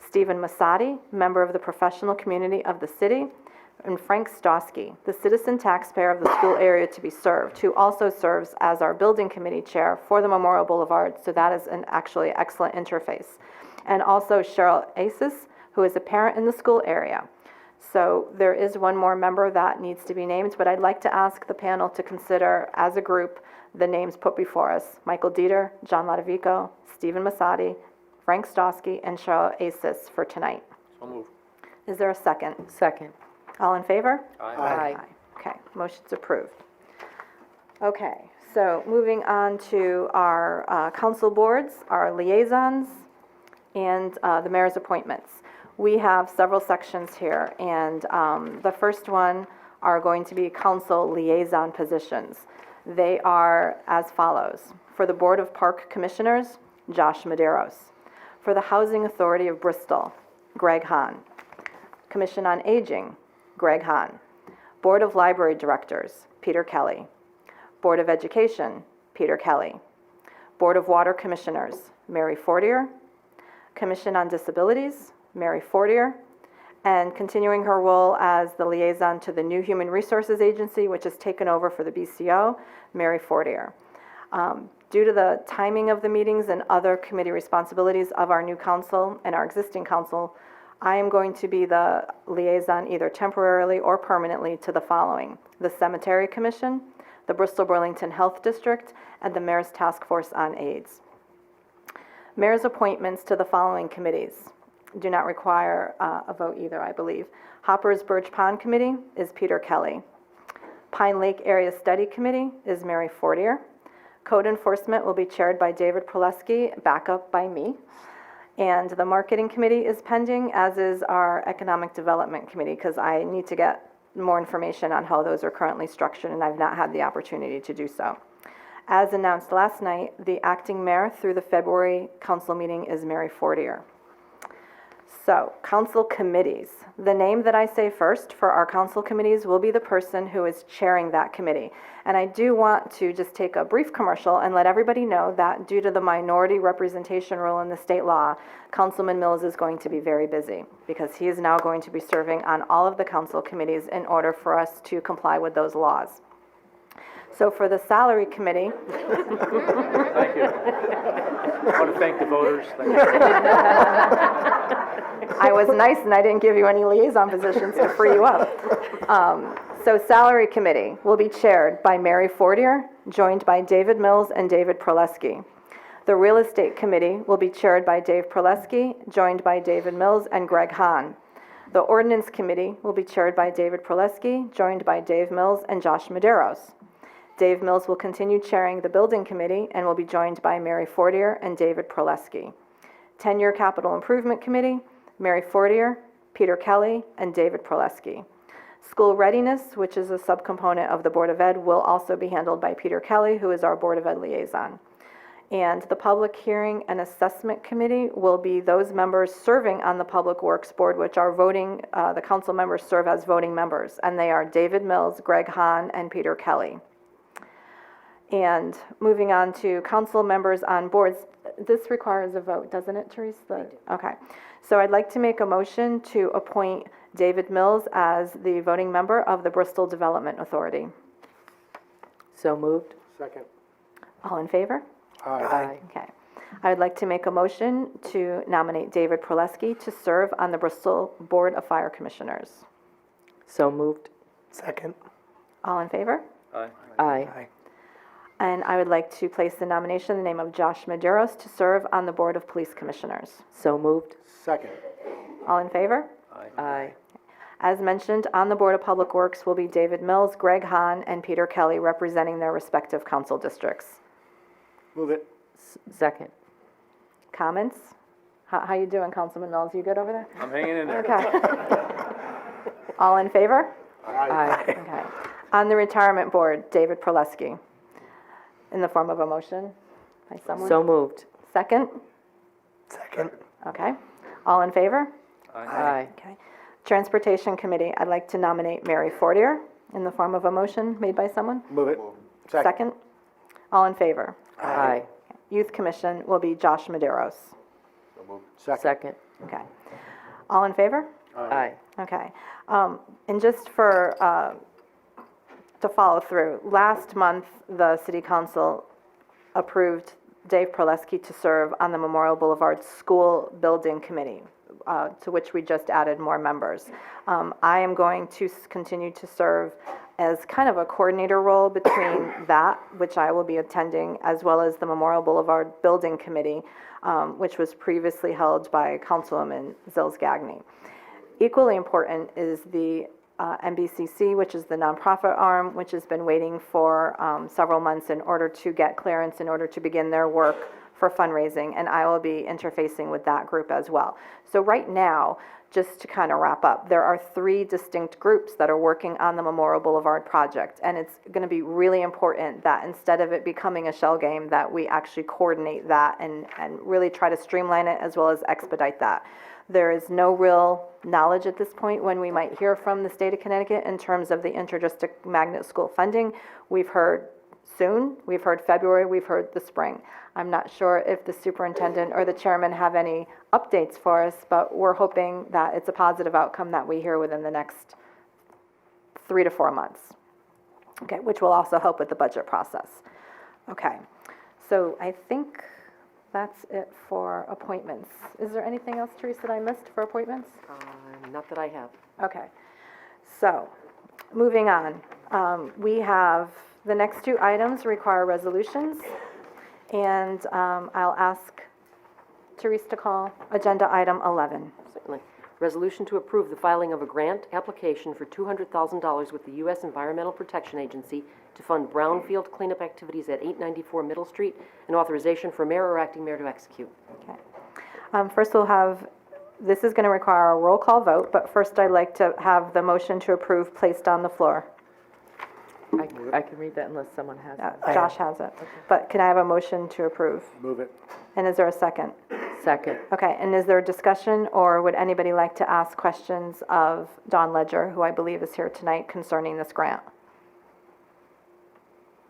Stephen Masadi, member of the professional community of the city, and Frank Stosky, the citizen taxpayer of the school area to be served, who also serves as our building committee chair for the Memorial Boulevard, so that is an actually excellent interface. And also Cheryl Asis, who is a parent in the school area. So there is one more member that needs to be named, but I'd like to ask the panel to consider, as a group, the names put before us: Michael Dieter, John Lodovico, Stephen Masadi, Frank Stosky, and Cheryl Asis for tonight. So moved. Is there a second? Second. All in favor? Aye. Okay, motion's approved. Okay, so moving on to our council boards, our liaisons, and the mayor's appointments. We have several sections here, and the first one are going to be council liaison positions. They are as follows. For the Board of Park Commissioners, Josh Medeiros. For the Housing Authority of Bristol, Greg Hahn. Commission on Aging, Greg Hahn. Board of Library Directors, Peter Kelly. Board of Education, Peter Kelly. Board of Water Commissioners, Mary Fortier. Commission on Disabilities, Mary Fortier. And continuing her role as the liaison to the new Human Resources Agency, which has taken over for the BCO, Mary Fortier. Due to the timing of the meetings and other committee responsibilities of our new council and our existing council, I am going to be the liaison either temporarily or permanently to the following: the Cemetery Commission, the Bristol-Burlington Health District, and the Mayor's Task Force on AIDS. Mayor's appointments to the following committees do not require a vote either, I believe. Hopper's Birch Pond Committee is Peter Kelly. Pine Lake Area Study Committee is Mary Fortier. Code Enforcement will be chaired by David Proleski, backup by me. And the Marketing Committee is pending, as is our Economic Development Committee, because I need to get more information on how those are currently structured, and I've not had the opportunity to do so. As announced last night, the acting mayor through the February council meeting is Mary Fortier. So, council committees. The name that I say first for our council committees will be the person who is chairing that committee. And I do want to just take a brief commercial and let everybody know that due to the minority representation rule in the state law, Councilman Mills is going to be very busy because he is now going to be serving on all of the council committees in order for us to comply with those laws. So for the salary committee, Thank you. I want to thank the voters. Thank you. I was nice and I didn't give you any liaison positions to free you up. So salary committee will be chaired by Mary Fortier, joined by David Mills and David Proleski. The real estate committee will be chaired by Dave Proleski, joined by David Mills and Greg Hahn. The ordinance committee will be chaired by David Proleski, joined by Dave Mills and Josh Medeiros. Dave Mills will continue chairing the building committee and will be joined by Mary Fortier and David Proleski. 10-year capital improvement committee, Mary Fortier, Peter Kelly, and David Proleski. School readiness, which is a subcomponent of the Board of Ed, will also be handled by Peter Kelly, who is our Board of Ed liaison. And the public hearing and assessment committee will be those members serving on the Public Works Board, which are voting, the council members serve as voting members, and they are David Mills, Greg Hahn, and Peter Kelly. And moving on to council members on boards, this requires a vote, doesn't it, Teresa? Okay. So I'd like to make a motion to appoint David Mills as the voting member of the Bristol Development Authority. So moved. Second. All in favor? Aye. Okay. I would like to make a motion to nominate David Proleski to serve on the Bristol Board of Fire Commissioners. So moved. Second. All in favor? Aye. Aye. And I would like to place the nomination in the name of Josh Medeiros to serve on the Board of Police Commissioners. So moved. Second. All in favor? Aye. As mentioned, on the Board of Public Works will be David Mills, Greg Hahn, and Peter Kelly representing their respective council districts. Move it. Second. Comments? How you doing, Councilman Mills? You good over there? I'm hanging in there. Okay. All in favor? Aye. Okay. On the Retirement Board, David Proleski. In the form of a motion by someone? So moved. Second? Second. Okay. All in favor? Aye. Okay. Transportation Committee, I'd like to nominate Mary Fortier in the form of a motion made by someone. Move it. Second? All in favor? Aye. Youth Commission will be Josh Medeiros. Second. Okay. All in favor? Aye. Okay. And just for, to follow through, last month, the City Council approved Dave Proleski to serve on the Memorial Boulevard School Building Committee, to which we just added more members. I am going to continue to serve as kind of a coordinator role between that, which I will be attending, as well as the Memorial Boulevard Building Committee, which was previously held by Councilwoman Zils Gagné. Equally important is the MBCC, which is the nonprofit arm, which has been waiting for several months in order to get clearance, in order to begin their work for fundraising, and I will be interfacing with that group as well. So right now, just to kind of wrap up, there are 3 distinct groups that are working on the Memorial Boulevard project, and it's going to be really important that instead of it becoming a shell game, that we actually coordinate that and really try to streamline it as well as expedite that. There is no real knowledge at this point when we might hear from the state of Connecticut in terms of the interdistrict magnet school funding. We've heard soon, we've heard February, we've heard the spring. I'm not sure if the superintendent or the chairman have any updates for us, but we're hoping that it's a positive outcome that we hear within the next 3 to 4 months. Okay, which will also help with the budget process. Okay, so I think that's it for appointments. Is there anything else, Teresa, that I missed for appointments? Not that I have. Okay, so, moving on. We have, the next 2 items require resolutions, and I'll ask Teresa to call agenda item 11. Certainly. Resolution to approve the filing of a grant application for $200,000 with the U.S. Environmental Protection Agency to fund brownfield cleanup activities at 894 Middle Street, and authorization for mayor or acting mayor to execute. Okay. First, we'll have this is going to require a roll call vote, but first I'd like to have the motion to approve placed on the floor. I can read that unless someone has it. Josh has it. But can I have a motion to approve? Move it. And is there a second? Second. Okay, and is there discussion, or would anybody like to ask questions of Don Ledger, who I believe is here tonight, concerning this grant?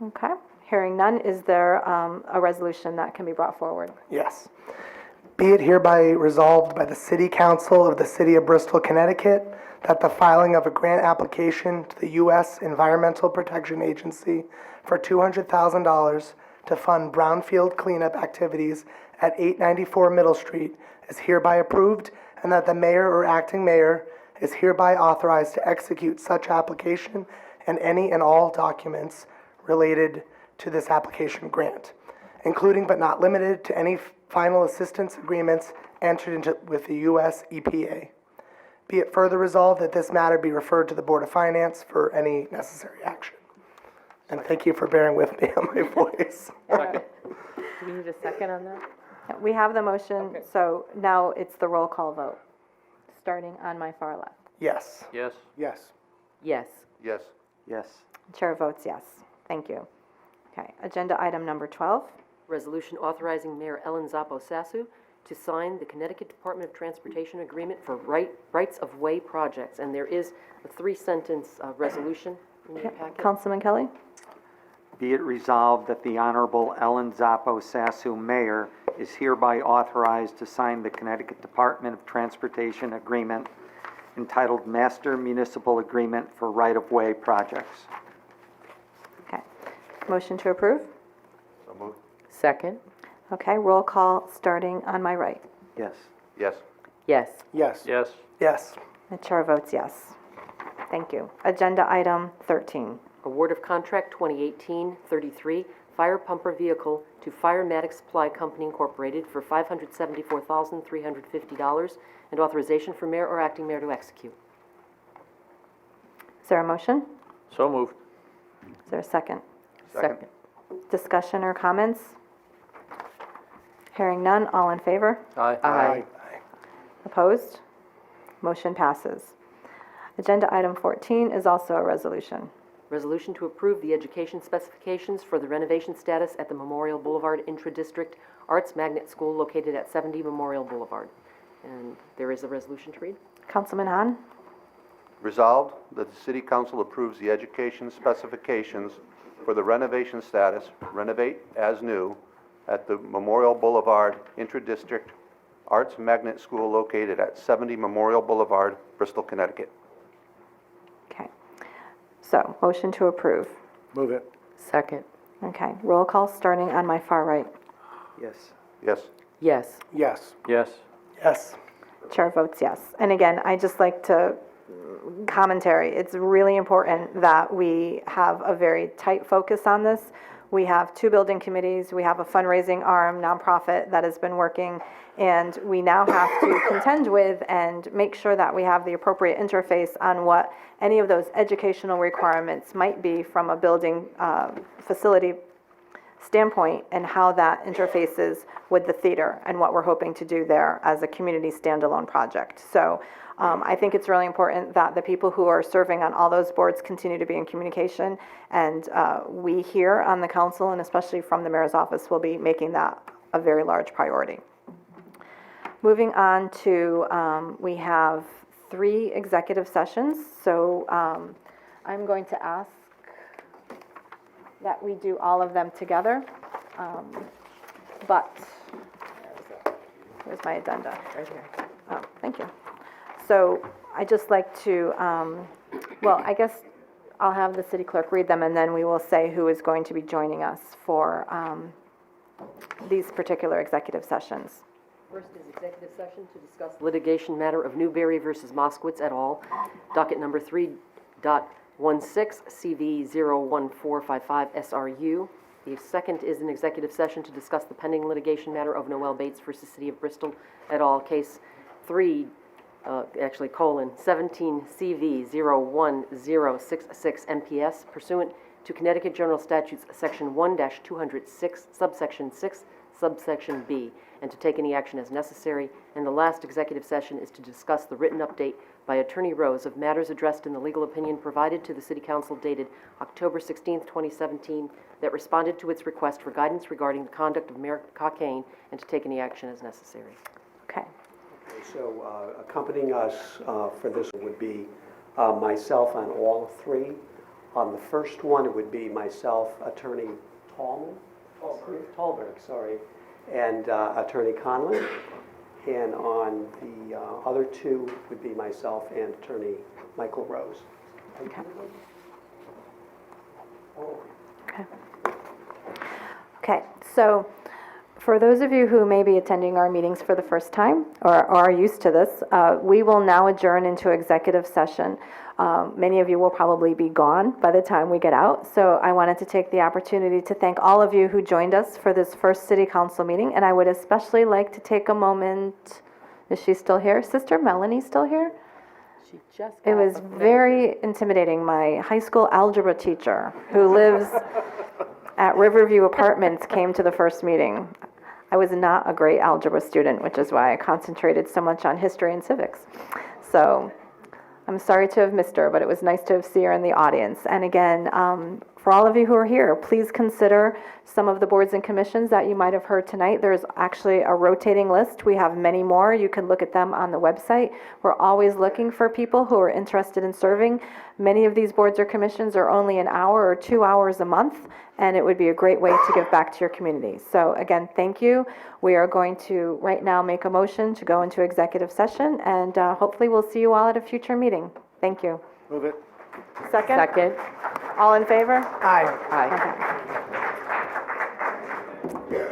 Okay, hearing none, is there a resolution that can be brought forward? Yes. Be it hereby resolved by the City Council of the City of Bristol, Connecticut, that the filing of a grant application to the U.S. Environmental Protection Agency for $200,000 to fund brownfield cleanup activities at 894 Middle Street is hereby approved, and that the mayor or acting mayor is hereby authorized to execute such application and any and all documents related to this application grant, including but not limited to any final assistance agreements entered into with the U.S. EPA. Be it further resolved that this matter be referred to the Board of Finance for any necessary action. And thank you for bearing with me on my voice. Do we need a second on that? We have the motion, so now it's the roll call vote, starting on my far left. Yes. Yes. Yes. Yes. Yes. Yes. Chair votes yes. Thank you. Okay, agenda item number 12. Resolution authorizing Mayor Ellen Zappo Sasu to sign the Connecticut Department of Transportation Agreement for rights-of-way projects. And there is a 3-sentence resolution in your packet. Councilman Kelly? Be it resolved that the Honorable Ellen Zappo Sasu, Mayor, is hereby authorized to sign the Connecticut Department of Transportation Agreement entitled Master Municipal Agreement for Right-of-Way Projects. Okay. Motion to approve? So moved. Second. Okay, roll call starting on my right. Yes. Yes. Yes. Yes. Yes. Yes. The chair votes yes. Thank you. Agenda item 13. Award of contract 2018-33 fire pumper vehicle to Firematic Supply Company Incorporated for $574,350 and authorization for mayor or acting mayor to execute. Is there a motion? So moved. Is there a second? Second. Discussion or comments? Hearing none, all in favor? Aye. Aye. Opposed? Motion passes. Agenda item 14 is also a resolution. Resolution to approve the education specifications for the renovation status at the Memorial Boulevard Intra-District Arts Magnet School located at 70 Memorial Boulevard. And there is a resolution to read. Councilman Hahn? Resolved that the City Council approves the education specifications for the renovation status, renovate as new, at the Memorial Boulevard Intra-District Arts Magnet School located at 70 Memorial Boulevard, Bristol, Connecticut. Okay. So, motion to approve. Move it. Second. Okay, roll call starting on my far right. Yes. Yes. Yes. Yes. Yes. Yes. Chair votes yes. And again, I just like to commentary. It's really important that we have a very tight focus on this. We have 2 building committees, we have a fundraising arm, nonprofit, that has been working, and we now have to contend with and make sure that we have the appropriate interface on what any of those educational requirements might be from a building facility standpoint, and how that interfaces with the theater and what we're hoping to do there as a community standalone project. So I think it's really important that the people who are serving on all those boards continue to be in communication, and we here on the council, and especially from the mayor's office, will be making that a very large priority. Moving on to, we have 3 executive sessions, so I'm going to ask that we do all of them together, but, where's my addenda? Right here. Oh, thank you. So I'd just like to, well, I guess I'll have the city clerk read them, and then we will say who is going to be joining us for these particular executive sessions. First is executive session to discuss litigation matter of Newberry versus Moskowitz et al., docket number 3.16, CV 01455 SRU. The second is an executive session to discuss the pending litigation matter of Noel Bates versus City of Bristol et al., case 17 CV 01066 MPS, pursuant to Connecticut General Statutes Section 1-206, subsection 6, subsection B, and to take any action as necessary. And the last executive session is to discuss the written update by Attorney Rose of matters addressed in the legal opinion provided to the City Council dated October 16, 2017, that responded to its request for guidance regarding the conduct of Mayor Cockayne, and to take any action as necessary. Okay. So accompanying us for this would be myself on all three. On the first one, it would be myself, Attorney Tallberg, sorry, and Attorney Conlon. And on the other two would be myself and Attorney Michael Rose. Okay. Okay, so for those of you who may be attending our meetings for the first time or are used to this, we will now adjourn into executive session. Many of you will probably be gone by the time we get out, so I wanted to take the opportunity to thank all of you who joined us for this first City Council meeting, and I would especially like to take a moment. Is she still here? Sister Melanie still here? She just It got was very intimidating. My high school algebra teacher, who lives at Riverview Apartments, came to the first meeting. I was not a great algebra student, which is why I concentrated so much on history and civics. So I'm sorry to have missed her, but it was nice to have seen her in the audience. And again, for all of you who are here, please consider some of the boards and commissions that you might have heard tonight. There's actually a rotating list. We have many more. You can look at them on the website. We're always looking for people who are interested in serving. Many of these boards or commissions are only an hour or 2 hours a month, and it would be a great way to give back to your community. So again, thank you. We are going to right now make a motion to go into executive session, and hopefully we'll see you all at a future meeting. Thank you. Move it. Second? Second. All in favor? Aye. Aye. Okay.